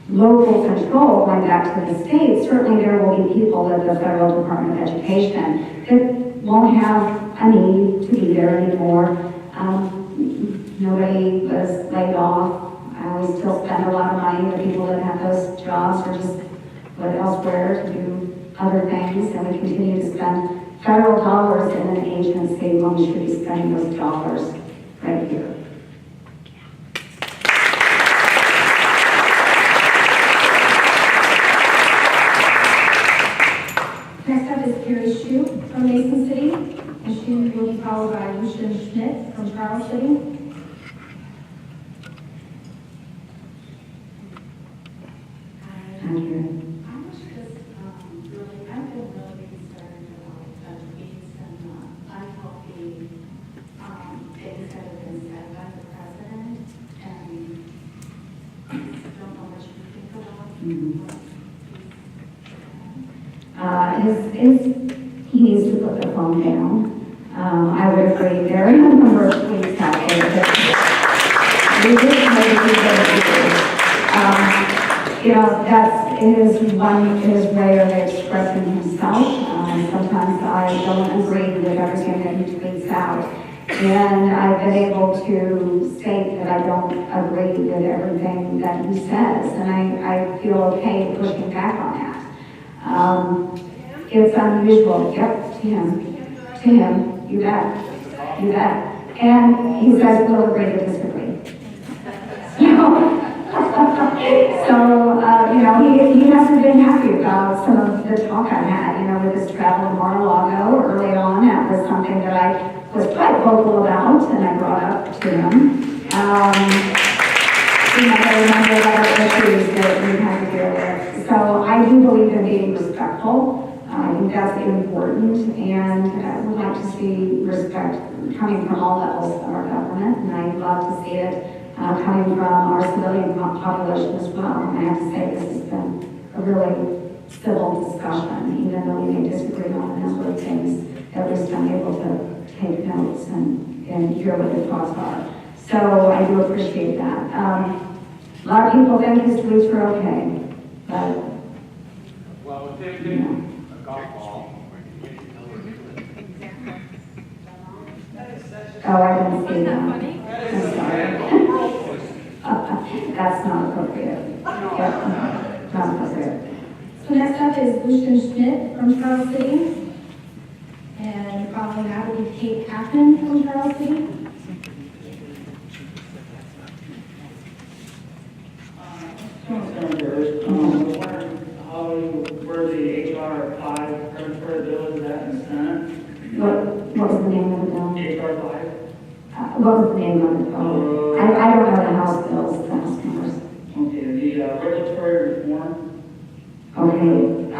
S2: local control going back to the states, certainly there will be people at the federal Department of Education that won't have a need to be there anymore. Nobody was laid off. We still spend a lot of money. The people that have those jobs are just put elsewhere to do other things, and we continue to spend federal dollars in an agency when we should be spending those dollars right here.
S3: Next up is Carrie Shoup from Mason City, and she will be followed by Lucian Schmidt from Charles City.
S2: Thank you.
S10: I was just really, I've been really concerned about tweets and unhealthy things that have been said by the president, and I don't know what you think about.
S2: He needs to put the phone down. I would agree. There are a number of tweets out there that we just know that you know, that's his way of expressing himself. Sometimes I don't agree with everything that he tweets out. And I've been able to state that I don't agree with everything that he says. And I feel okay pushing back on that. It's unusual. Yep, to him, you bet. And he says we'll agree to disagree. So, he hasn't been happy about some of the talk I've had, with his travel to Mar-a-Lago early on. That was something that I was quite vocal about, and I brought up to him. I remember a lot of issues that we had to deal with. So I do believe in being respectful. I think that's important, and we'd like to see respect coming from all levels of our government, and I'd love to see it coming from our civilian population as well. And I have to say, this has been a really civil discussion, even though we may disagree on a number of things. At least I'm able to take notes and hear what the thoughts are. So I do appreciate that. A lot of people think his tweets were okay, but
S1: Well, they a golf ball.
S2: oh, I didn't see that. I'm sorry. That's not appropriate. Yep, not appropriate.
S3: So next up is Lucian Schmidt from Charles City. And following that will be Kate Pappen from Charles City.
S11: Senators, where the HR 5 regulatory bill is at in the Senate?
S2: What was the name of the bill?
S11: HR 5?
S2: What was the name of it? Oh, I don't know the House bills, the House numbers.
S11: Okay, the regulatory reform.
S2: Okay, I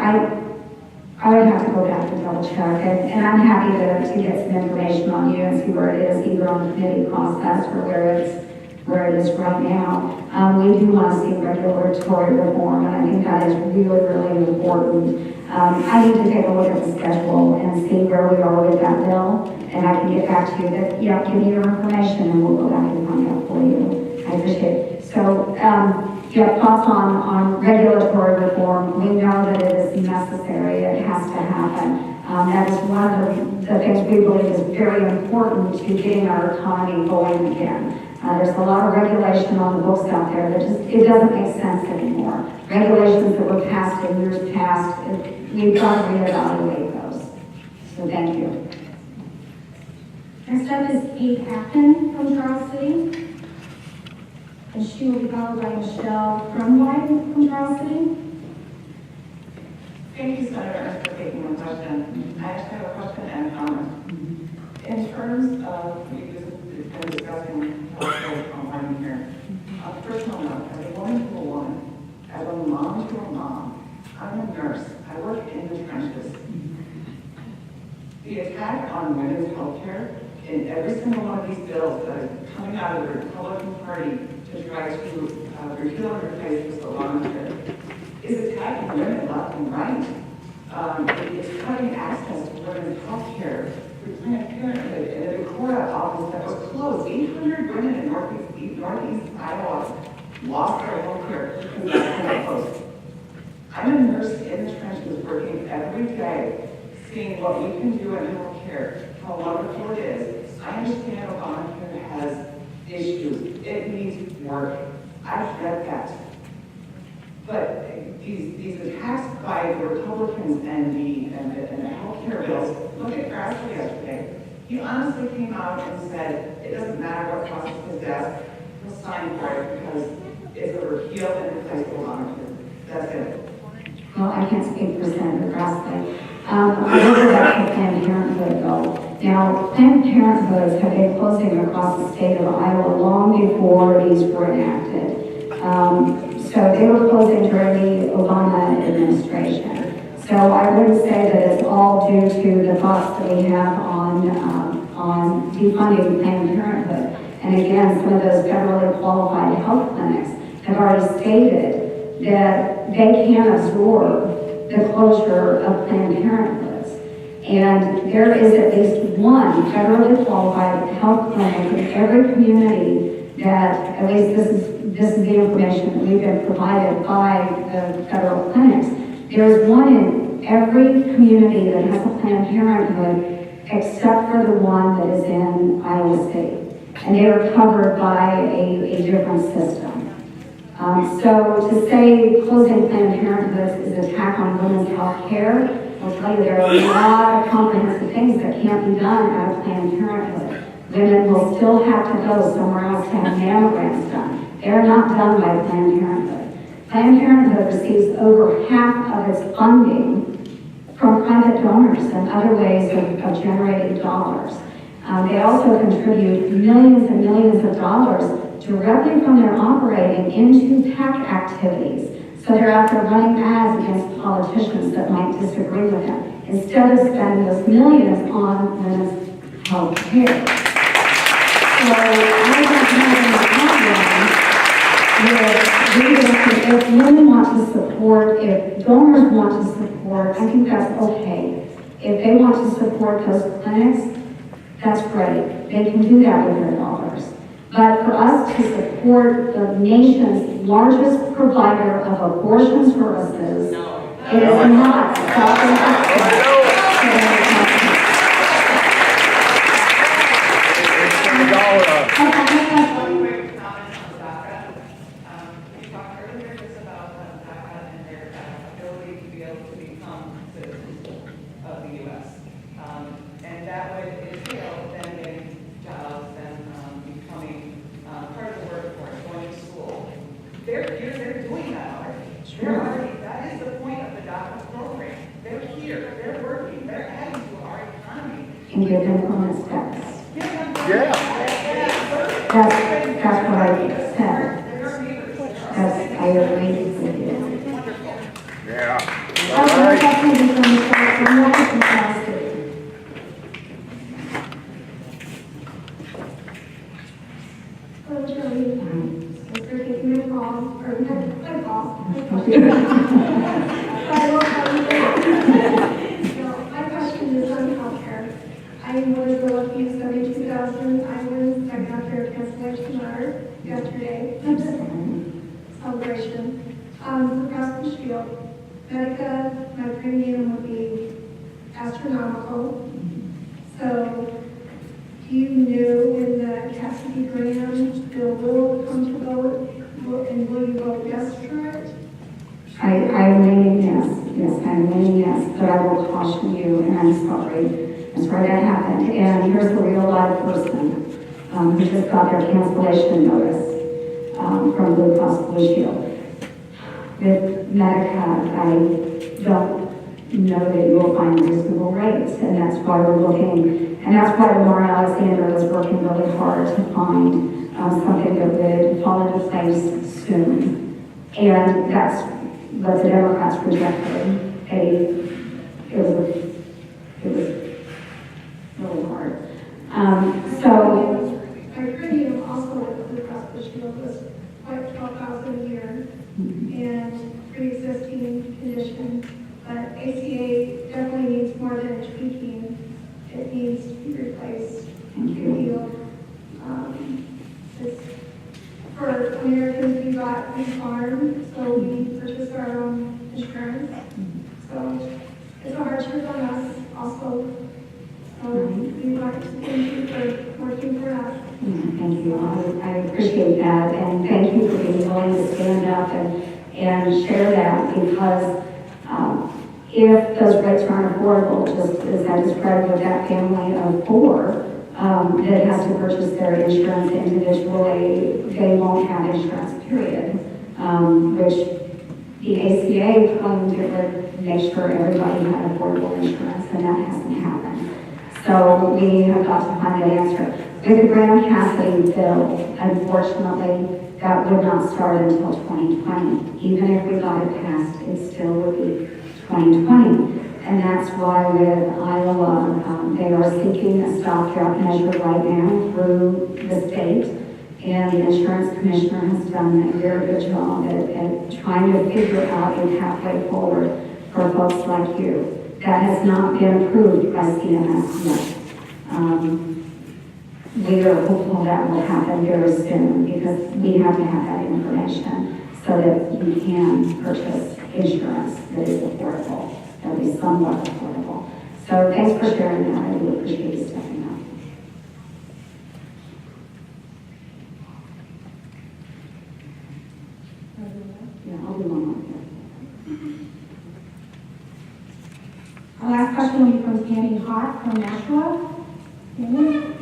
S2: would have to go back and double check, and I'm happy to get some information on you and see where it is, either on the committee process or where it is right now. We do want to see regulatory reform, and I think that is really, really important. I need to take a look at the schedule and see where we are with that bill, and I can get back to you. But yeah, give me your information, and we'll go back and find out for you. I appreciate it. So, yeah, thoughts on regulatory reform. We know that it is necessary. It has to happen. That is one of the things we believe is very important to getting our economy going again. There's a lot of regulation on the books out there that just, it doesn't make sense anymore. Regulations that were passed in years past, we've got to reevaluate those. So thank you.
S3: Next up is Kate Pappen from Charles City. And she will be followed by Michelle Crumwide from Charles City.
S12: Thank you, Senator Ernst, for taking my question. I actually have a question and comment. In terms of, we've been discussing healthcare online here. On a personal note, as a woman to a woman, as a mom to a mom, I'm a nurse. I work in the trenches. The attack on women's healthcare in every single one of these bills that are coming out of the Republican Party to try to repeal and replace this Obamacare is attacking women left and right. It's cutting access to women's health care through Planned Parenthood and a Decorah office that was closed. 800 women in northeast Iowa lost their health care because that's been closed. I'm a nurse in the trenches working every day, seeing what we can do in health care, how wonderful it is. I understand Obamacare has issues. It needs work. I've read that. But these attacks by the Republicans and the health care bills, look at Grassley yesterday. He honestly came out and said, it doesn't matter what crosses his desk, he'll sign for it because it's a repeal and replace Obamacare. That's it.
S2: Well, I can't speak for Senator Grassley. I look at the Planned Parenthood bill. Now, Planned Parenthoods have been closing across the state of Iowa long before these were enacted. So they were closing during the Obama administration. So I wouldn't say that it's all due to the thoughts that we have on defunding Planned Parenthood. And again, some of those federally qualified health clinics have already stated that they can't absorb the closure of Planned Parenthoods. And there is at least one federally qualified health clinic in every community that, at least this is the information that we've been provided by the federal clinics. There's one in every community that has a Planned Parenthood except for the one that is in Iowa State. And they are covered by a different system. So to say closing Planned Parenthood is an attack on women's health care, I'll tell you there are a lot of comprehensive things that can't be done out of Planned Parenthood. Women will still have to go somewhere else to have mammograms done. They're not done by Planned Parenthood. Planned Parenthood receives over half of its funding from private donors and other ways of generating dollars. They also contribute millions and millions of dollars directly from their operating into PAC activities. So they're out there running ads against politicians that might disagree with them, instead of spending those millions on women's health care. So I don't have any problem with if women want to support, if donors want to support, I think that's okay. If they want to support those clinics, that's great. They can do that with their dollars. But for us to support the nation's largest provider of abortion services, it is not
S12: One quick comment on DACA. We talked earlier just about DACA and their ability to be able to become citizens of the U.S. And that would entail them getting jobs and becoming part of the workforce, going to school. They're here, they're doing that already. They're already, that is the point of the DACA program. They're here, they're working, they're adding to our economy.
S2: and give them bonus steps.
S12: Yeah.
S2: That's what I said. I agree with you.
S13: Yeah.
S2: Okay, question from the capacity.
S3: Hello, Joni. Thanks for taking my call, or my call. I will call you back. So, my question is on healthcare. I was lucky 72,000 islands that got their cancellation letter yesterday. Celebration. For Gospel Shield, Medica, my premium would be astronomical. So, do you know when the Cassidy Graham bill will come to vote, and will you vote yes for it?
S2: I'm leaning yes, I'm leaning yes, but I will caution you, and I'm sorry that happened. And here's the real live person who just got their cancellation notice from Blue Cross Blue Shield. With Medica, I don't know that you will find reasonable rates, and that's why we're looking, and that's why Laura Alexander was working really hard to find something that would fall into place soon. And that's what the Democrats rejected. It was really hard. So,
S3: My premium also with Blue Cross Blue Shield was like 12,000 a year, and pre-existing condition. But ACA definitely needs more than tweaking. It needs to be replaced.
S2: Thank you.
S3: It's for Americans, we farm, so we purchase our own insurance. So it's a hardship on us also. So we want to thank you for working for us.
S2: Thank you. I appreciate that, and thank you for being willing to stand up and share that, because if those rates aren't affordable, just as I described with that family of 4 that has to purchase their insurance individually, they won't have insurance, period. Which the ACA claimed it would make sure everybody had affordable insurance, and that hasn't happened. So we have got to find an answer. With the Graham Cassidy bill, unfortunately, that would not start until 2020. Even if we got it passed, it still would be 2020. And that's why with Iowa, they are seeking a stopgap measure right now through the state. And the insurance commissioner has done a very good job at trying to figure out a pathway forward for folks like you. That has not been approved by CMS yet. We are hopeful that will happen very soon, because we have to have that information so that you can purchase insurance that is affordable, that is somewhat affordable. So thanks for sharing that. I really appreciate you stepping up. Yeah, I'll do one more.
S3: Our last question will be from Tammy Hart from Nashua. Tammy?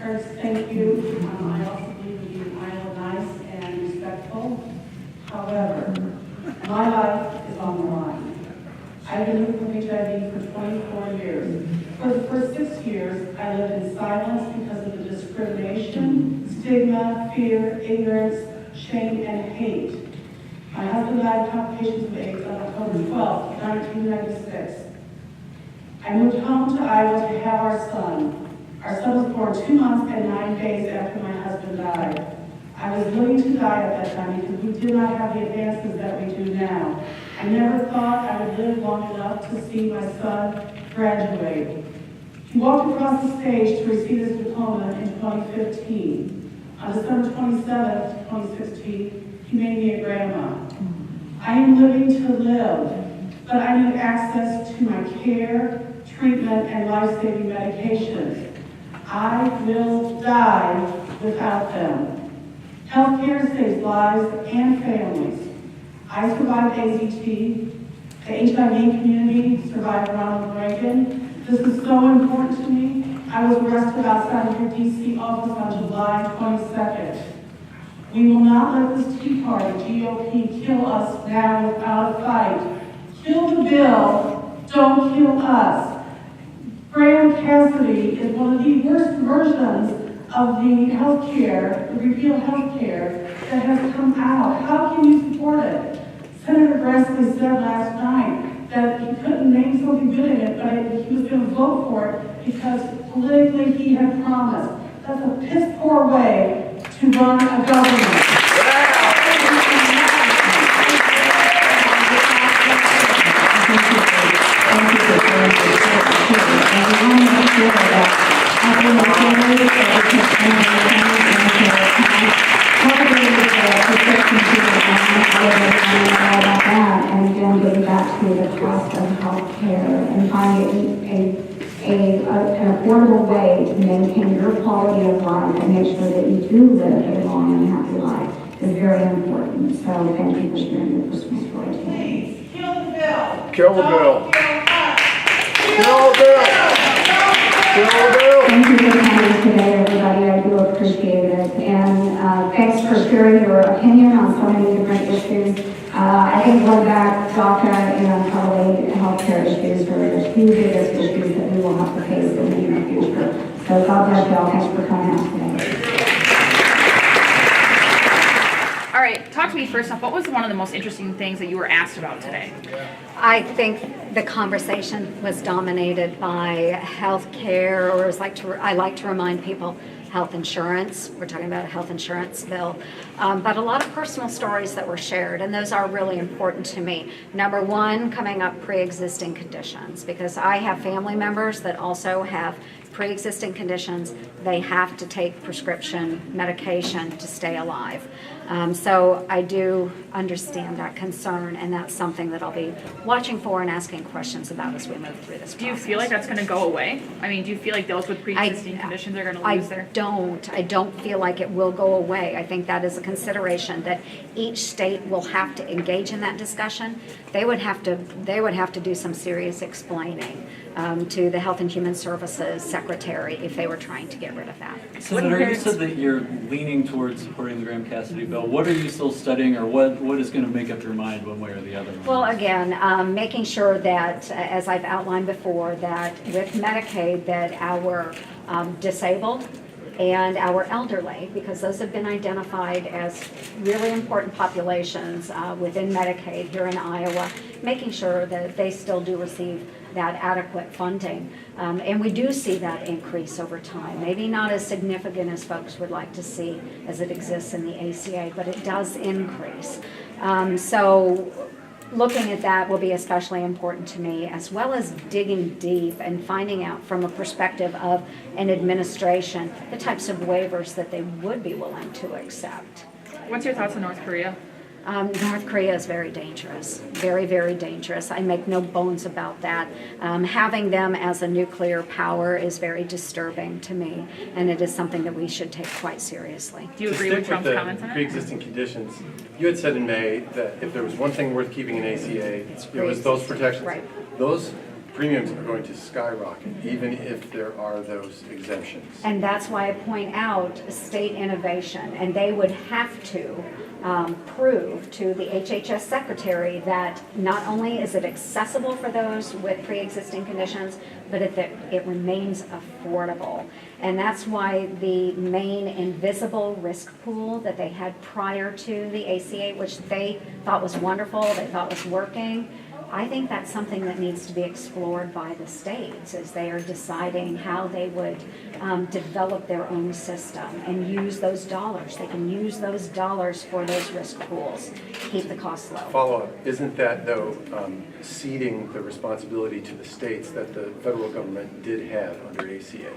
S14: Ernst, thank you. I also believe in being idle, nice, and respectful. However, my life is on the line. I've been living with HIV for 24 years. For the first 6 years, I lived in silence because of the discrimination, stigma, fear, ignorance, shame, and hate. My husband died of complications of AIDS on October 12, 1996. I moved home to Iowa to have our son. Our son was born 2 months and 9 days after my husband died. I was willing to die at that time because we did not have the advances that we do now. I never thought I would live long enough to see my son graduate. He walked across the stage to receive his diploma in 2015. On December 27th, 2016, he made me a grandma. I am living to live, but I need access to my care, treatment, and life-saving medications. I will die without them. Healthcare saves lives and families. I survived AZT. The HIV community survived Ronald Reagan. This is so important to me. I was arrested outside of your DC office on July 22nd. We will not let this Tea Party, GOP, kill us now without a fight. Kill the bill, don't kill us. Graham Cassidy is one of the worst versions of the healthcare, the repeal healthcare that has come out. How can you support it? Senator Grassley said last night that he couldn't name something good in it, but he was going to vote for it because politically he had promised. That's a piss poor way to run a government.
S2: And again, getting back to the cost of health care and finding an affordable way to maintain your quality of life and make sure that you do live a long and happy life is very important. So thank you for sharing your personal story today.
S14: Kill the bill.
S13: Kill the bill.
S14: Kill the bill.
S2: Thank you for coming today, everybody. I do appreciate it. And thanks for sharing your opinion on so many different issues. I think going back, DACA and probably healthcare issues are the two biggest issues that we will have to face in the near future. So God bless you all. Thanks for coming out today.
S15: All right, talk to me first off. What was one of the most interesting things that you were asked about today?
S16: I think the conversation was dominated by health care, or I like to remind people, health insurance. We're talking about a health insurance bill, but a lot of personal stories that were shared, and those are really important to me. Number one, coming up pre-existing conditions, because I have family members that also have pre-existing conditions. They have to take prescription medication to stay alive. So I do understand that concern, and that's something that I'll be watching for and asking questions about as we move through this process.
S15: Do you feel like that's going to go away? I mean, do you feel like those with pre-existing conditions are going to lose their...
S16: I don't feel like it will go away. I think that is a consideration that each state will have to engage in that discussion. They would have to do some serious explaining to the Health and Human Services Secretary if they were trying to get rid of that.
S17: Senator, you said that you're leaning towards supporting the Graham-Cassidy bill. What are you still studying, or what is going to make up your mind one way or the other?
S16: Well, again, making sure that, as I've outlined before, that with Medicaid, that our disabled and our elderly, because those have been identified as really important populations within Medicaid here in Iowa, making sure that they still do receive that adequate funding. And we do see that increase over time. Maybe not as significant as folks would like to see as it exists in the ACA, but it does increase. So looking at that will be especially important to me, as well as digging deep and finding out from a perspective of an administration the types of waivers that they would be willing to accept.
S15: What's your thoughts on North Korea?
S16: North Korea is very dangerous, very, very dangerous. I make no bones about that. Having them as a nuclear power is very disturbing to me, and it is something that we should take quite seriously.
S15: Do you agree with Trump's comments on it?
S18: Pre-existing conditions, you had said in May that if there was one thing worth keeping in ACA, it was those protections.
S16: Right.
S18: Those premiums are going to skyrocket, even if there are those exemptions.
S16: And that's why I point out state innovation, and they would have to prove to the HHS secretary that not only is it accessible for those with pre-existing conditions, but it remains affordable. And that's why the main invisible risk pool that they had prior to the ACA, which they thought was wonderful, they thought was working, I think that's something that needs to be explored by the states as they are deciding how they would develop their own system and use those dollars. They can use those dollars for those risk pools, keep the costs low.
S18: Follow-up, isn't that, though, ceding the responsibility to the states that the federal government did have under ACA?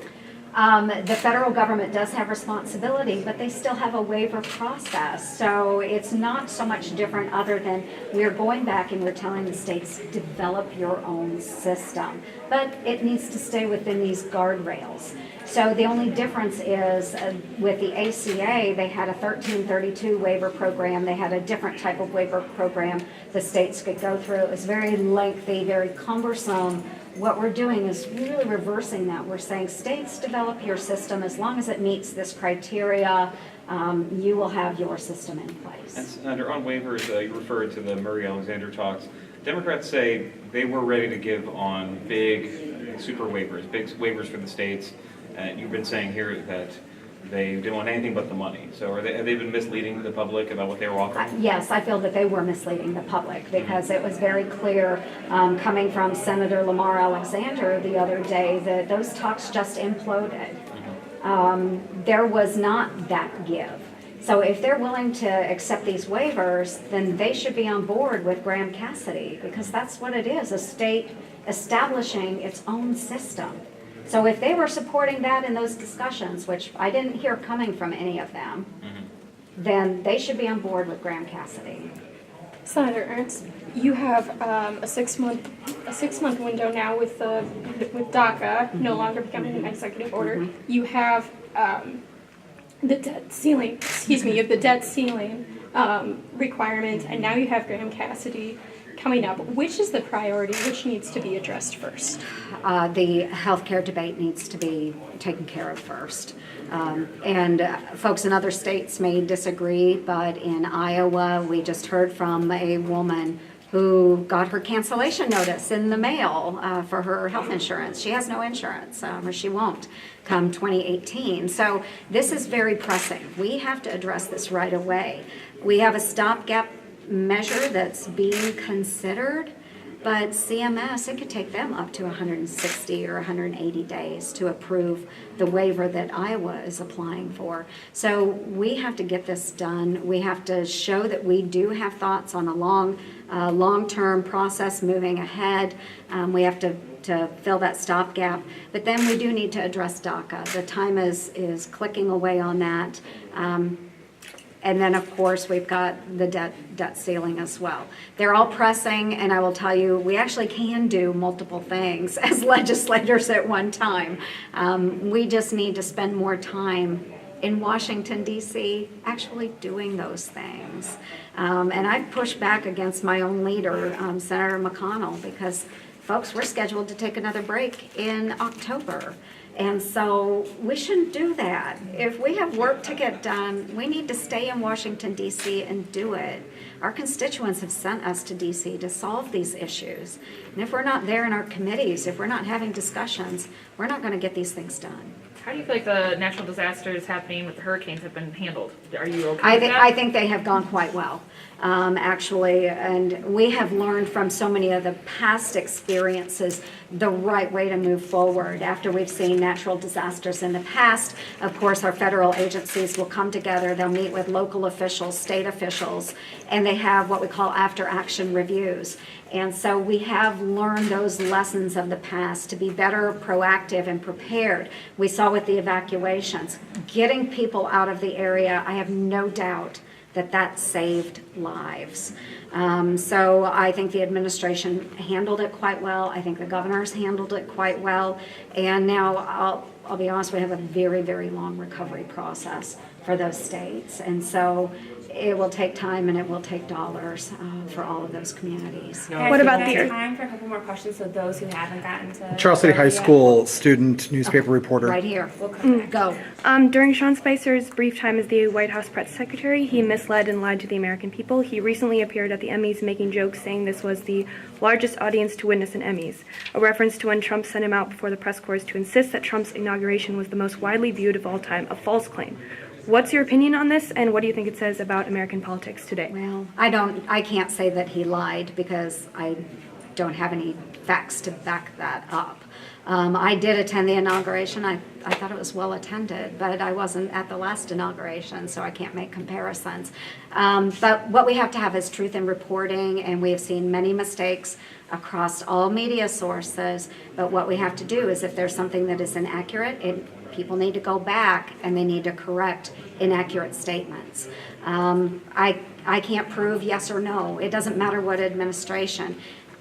S16: The federal government does have responsibility, but they still have a waiver process. So it's not so much different other than we're going back and we're telling the states, develop your own system. But it needs to stay within these guardrails. So the only difference is with the ACA, they had a 1332 waiver program. They had a different type of waiver program the states could go through. It was very lengthy, very cumbersome. What we're doing is really reversing that. We're saying states develop your system as long as it meets this criteria, you will have your system in place.
S19: And Senator, on waivers, you referred to the Murray Alexander talks. Democrats say they were ready to give on big super waivers, big waivers for the states. And you've been saying here that they didn't want anything but the money. So have they been misleading the public about what they were offering?
S16: Yes, I feel that they were misleading the public because it was very clear coming from Senator Lamar Alexander the other day that those talks just imploded. There was not that give. So if they're willing to accept these waivers, then they should be on board with Graham Cassidy because that's what it is, a state establishing its own system. So if they were supporting that in those discussions, which I didn't hear coming from any of them, then they should be on board with Graham Cassidy.
S20: Senator Ernst, you have a six month window now with DACA no longer becoming an executive order. You have the debt ceiling. Excuse me. You have the debt ceiling requirement, and now you have Graham Cassidy coming up. Which is the priority? Which needs to be addressed first?
S16: The healthcare debate needs to be taken care of first. And folks in other states may disagree, but in Iowa, we just heard from a woman who got her cancellation notice in the mail for her health insurance. She has no insurance, or she won't come 2018. So this is very pressing. We have to address this right away. We have a stopgap measure that's being considered, but CMS, it could take them up to 160 or 180 days to approve the waiver that Iowa is applying for. So we have to get this done. We have to show that we do have thoughts on a long-term process moving ahead. We have to fill that stopgap, but then we do need to address DACA. The time is clicking away on that. And then, of course, we've got the debt ceiling as well. They're all pressing, and I will tell you, we actually can do multiple things as legislators at one time. We just need to spend more time in Washington, D.C., actually doing those things. And I've pushed back against my own leader, Senator McConnell, because, folks, we're scheduled to take another break in October. And so we shouldn't do that. If we have work to get done, we need to stay in Washington, D.C. and do it. Our constituents have sent us to D.C. to solve these issues. And if we're not there in our committees, if we're not having discussions, we're not going to get these things done.
S15: How do you feel like the natural disasters happening with the hurricanes have been handled? Are you okay with that?
S16: I think they have gone quite well, actually, and we have learned from so many of the past experiences the right way to move forward. After we've seen natural disasters in the past, of course, our federal agencies will come together, they'll meet with local officials, state officials, and they have what we call after-action reviews. And so we have learned those lessons of the past to be better proactive and prepared. We saw with the evacuations, getting people out of the area, I have no doubt that saved lives. So I think the administration handled it quite well. I think the governors handled it quite well. And now I'll be honest, we have a very, very long recovery process for those states. And so it will take time and it will take dollars for all of those communities.
S20: What about the
S21: time for a couple more questions so those who haven't gotten to
S22: Charles City High School student, newspaper reporter.
S16: Right here. Go.
S23: During Sean Spicer's brief time as the White House press secretary, he misled and lied to the American people. He recently appeared at the Emmys making jokes saying this was the largest audience to witness an Emmys, a reference to when Trump sent him out before the press corps to insist that Trump's inauguration was the most widely viewed of all time, a false claim. What's your opinion on this, and what do you think it says about American politics today?
S16: Well, I can't say that he lied because I don't have any facts to back that up. I did attend the inauguration. I thought it was well attended, but I wasn't at the last inauguration, so I can't make comparisons. But what we have to have is truth in reporting, and we have seen many mistakes across all media sources. But what we have to do is if there's something that is inaccurate, people need to go back and they need to correct inaccurate statements. I can't prove yes or no. It doesn't matter what administration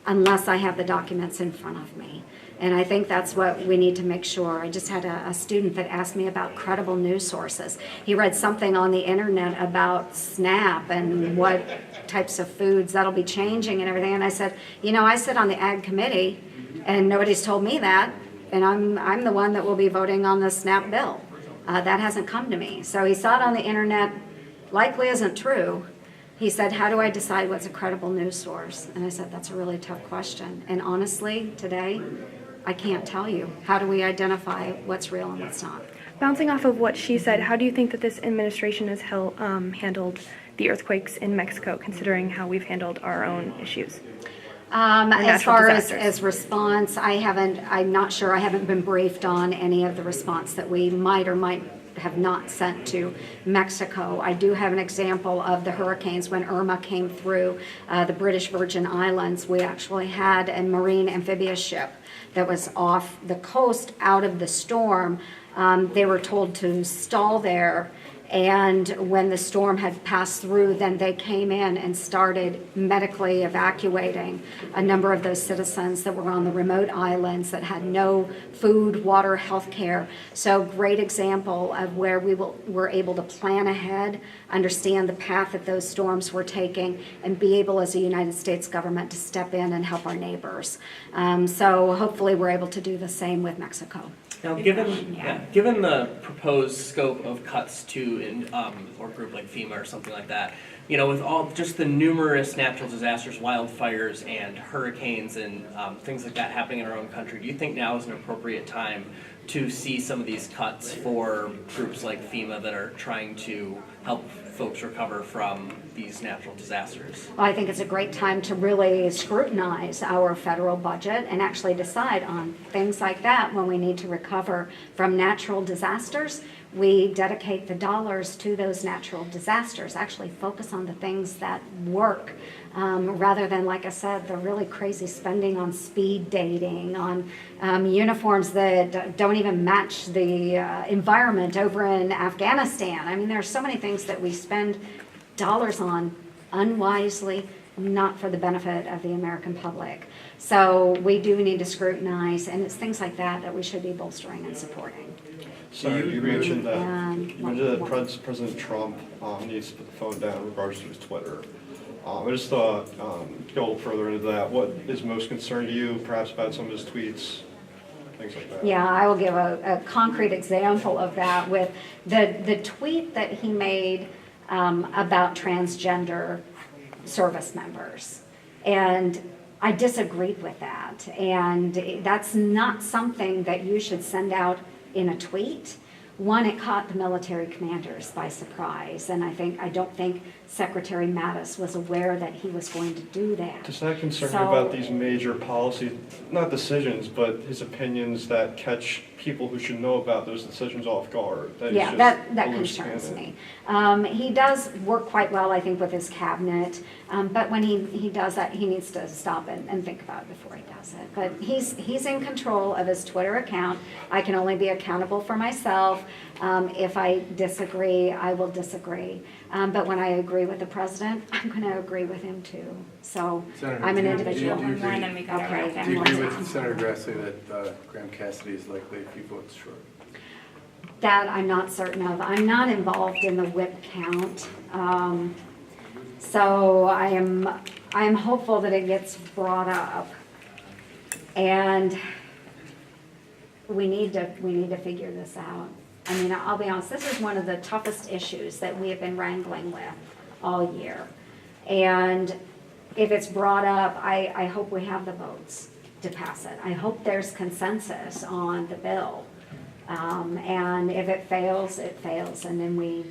S16: unless I have the documents in front of me. And I think that's what we need to make sure. I just had a student that asked me about credible news sources. He read something on the internet about SNAP and what types of foods that'll be changing and everything. And I said, I sit on the Ag Committee and nobody's told me that. And I'm the one that will be voting on the SNAP bill. That hasn't come to me. So he saw it on the internet, likely isn't true. He said, how do I decide what's a credible news source? And I said, that's a really tough question. And honestly, today, I can't tell you. How do we identify what's real and what's not?
S23: Bouncing off of what she said, how do you think that this administration has handled the earthquakes in Mexico, considering how we've handled our own issues?
S16: As far as response, I'm not sure. I haven't been briefed on any of the response that we might or might have not sent to Mexico. I do have an example of the hurricanes when Irma came through the British Virgin Islands. We actually had a marine amphibious ship that was off the coast out of the storm. They were told to stall there. And when the storm had passed through, then they came in and started medically evacuating a number of those citizens that were on the remote islands that had no food, water, health care. So great example of where we were able to plan ahead, understand the path that those storms were taking, and be able as a United States government to step in and help our neighbors. So hopefully we're able to do the same with Mexico.
S24: Now, given the proposed scope of cuts to or a group like FEMA or something like that, with all just the numerous natural disasters, wildfires and hurricanes and things like that happening in our own country, do you think now is an appropriate time to see some of these cuts for groups like FEMA that are trying to help folks recover from these natural disasters?
S16: Well, I think it's a great time to really scrutinize our federal budget and actually decide on things like that when we need to recover from natural disasters. We dedicate the dollars to those natural disasters, actually focus on the things that work rather than, like I said, the really crazy spending on speed dating, on uniforms that don't even match the environment over in Afghanistan. I mean, there are so many things that we spend dollars on unwisely, not for the benefit of the American public. So we do need to scrutinize, and it's things like that that we should be bolstering and supporting.
S25: So you mentioned that President Trump needs to put the phone down in regards to his Twitter. I just thought, go a little further into that, what is most concerned to you, perhaps about some of his tweets, things like that?
S16: Yeah, I will give a concrete example of that with the tweet that he made about transgender service members. And I disagreed with that. And that's not something that you should send out in a tweet. One, it caught the military commanders by surprise, and I don't think Secretary Mattis was aware that he was going to do that.
S25: Does that concern you about these major policy, not decisions, but his opinions that catch people who should know about those decisions off guard?
S16: That concerns me. He does work quite well, I think, with his cabinet, but when he does that, he needs to stop and think about it before he does it. But he's in control of his Twitter account. I can only be accountable for myself. If I disagree, I will disagree. But when I agree with the president, I'm going to agree with him too. So
S26: Senator,
S16: I'm an individual.
S26: Do you agree with Senator Grassley that Graham Cassidy is likely a few votes short?
S16: That I'm not certain of. I'm not involved in the whip count. So I am hopeful that it gets brought up. And we need to figure this out. I mean, I'll be honest, this is one of the toughest issues that we have been wrangling with all year. And if it's brought up, I hope we have the votes to pass it. I hope there's consensus on the bill. And if it fails, and then we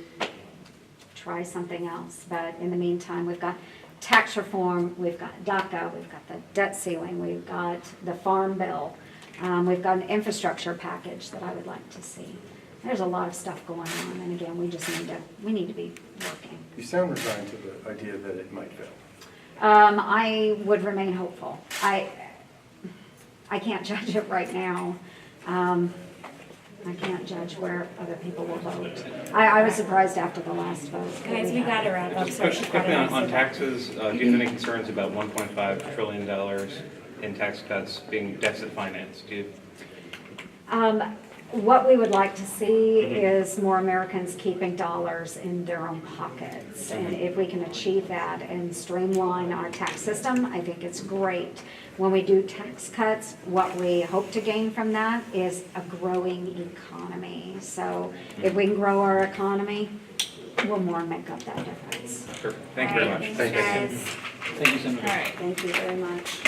S16: try something else. But in the meantime, we've got tax reform, we've got DACA, we've got the debt ceiling, we've got the farm bill, we've got an infrastructure package that I would like to see. There's a lot of stuff going on, and again, we need to be working.
S18: You sound resigned to the idea that it might fail.
S16: I would remain hopeful. I can't judge it right now. I can't judge where other people will vote. I was surprised after the last vote.
S21: Guys, we got to wrap up.
S19: Just quickly on taxes, do you have any concerns about $1.5 trillion in tax cuts being deficit financed? Do you?
S16: What we would like to see is more Americans keeping dollars in their own pockets. And if we can achieve that and streamline our tax system, I think it's great. When we do tax cuts, what we hope to gain from that is a growing economy. So if we can grow our economy, we'll more make up that difference.
S19: Sure. Thank you very much.
S21: Thanks, guys.
S17: Thank you, Senator.
S21: All right.
S16: Thank you very much.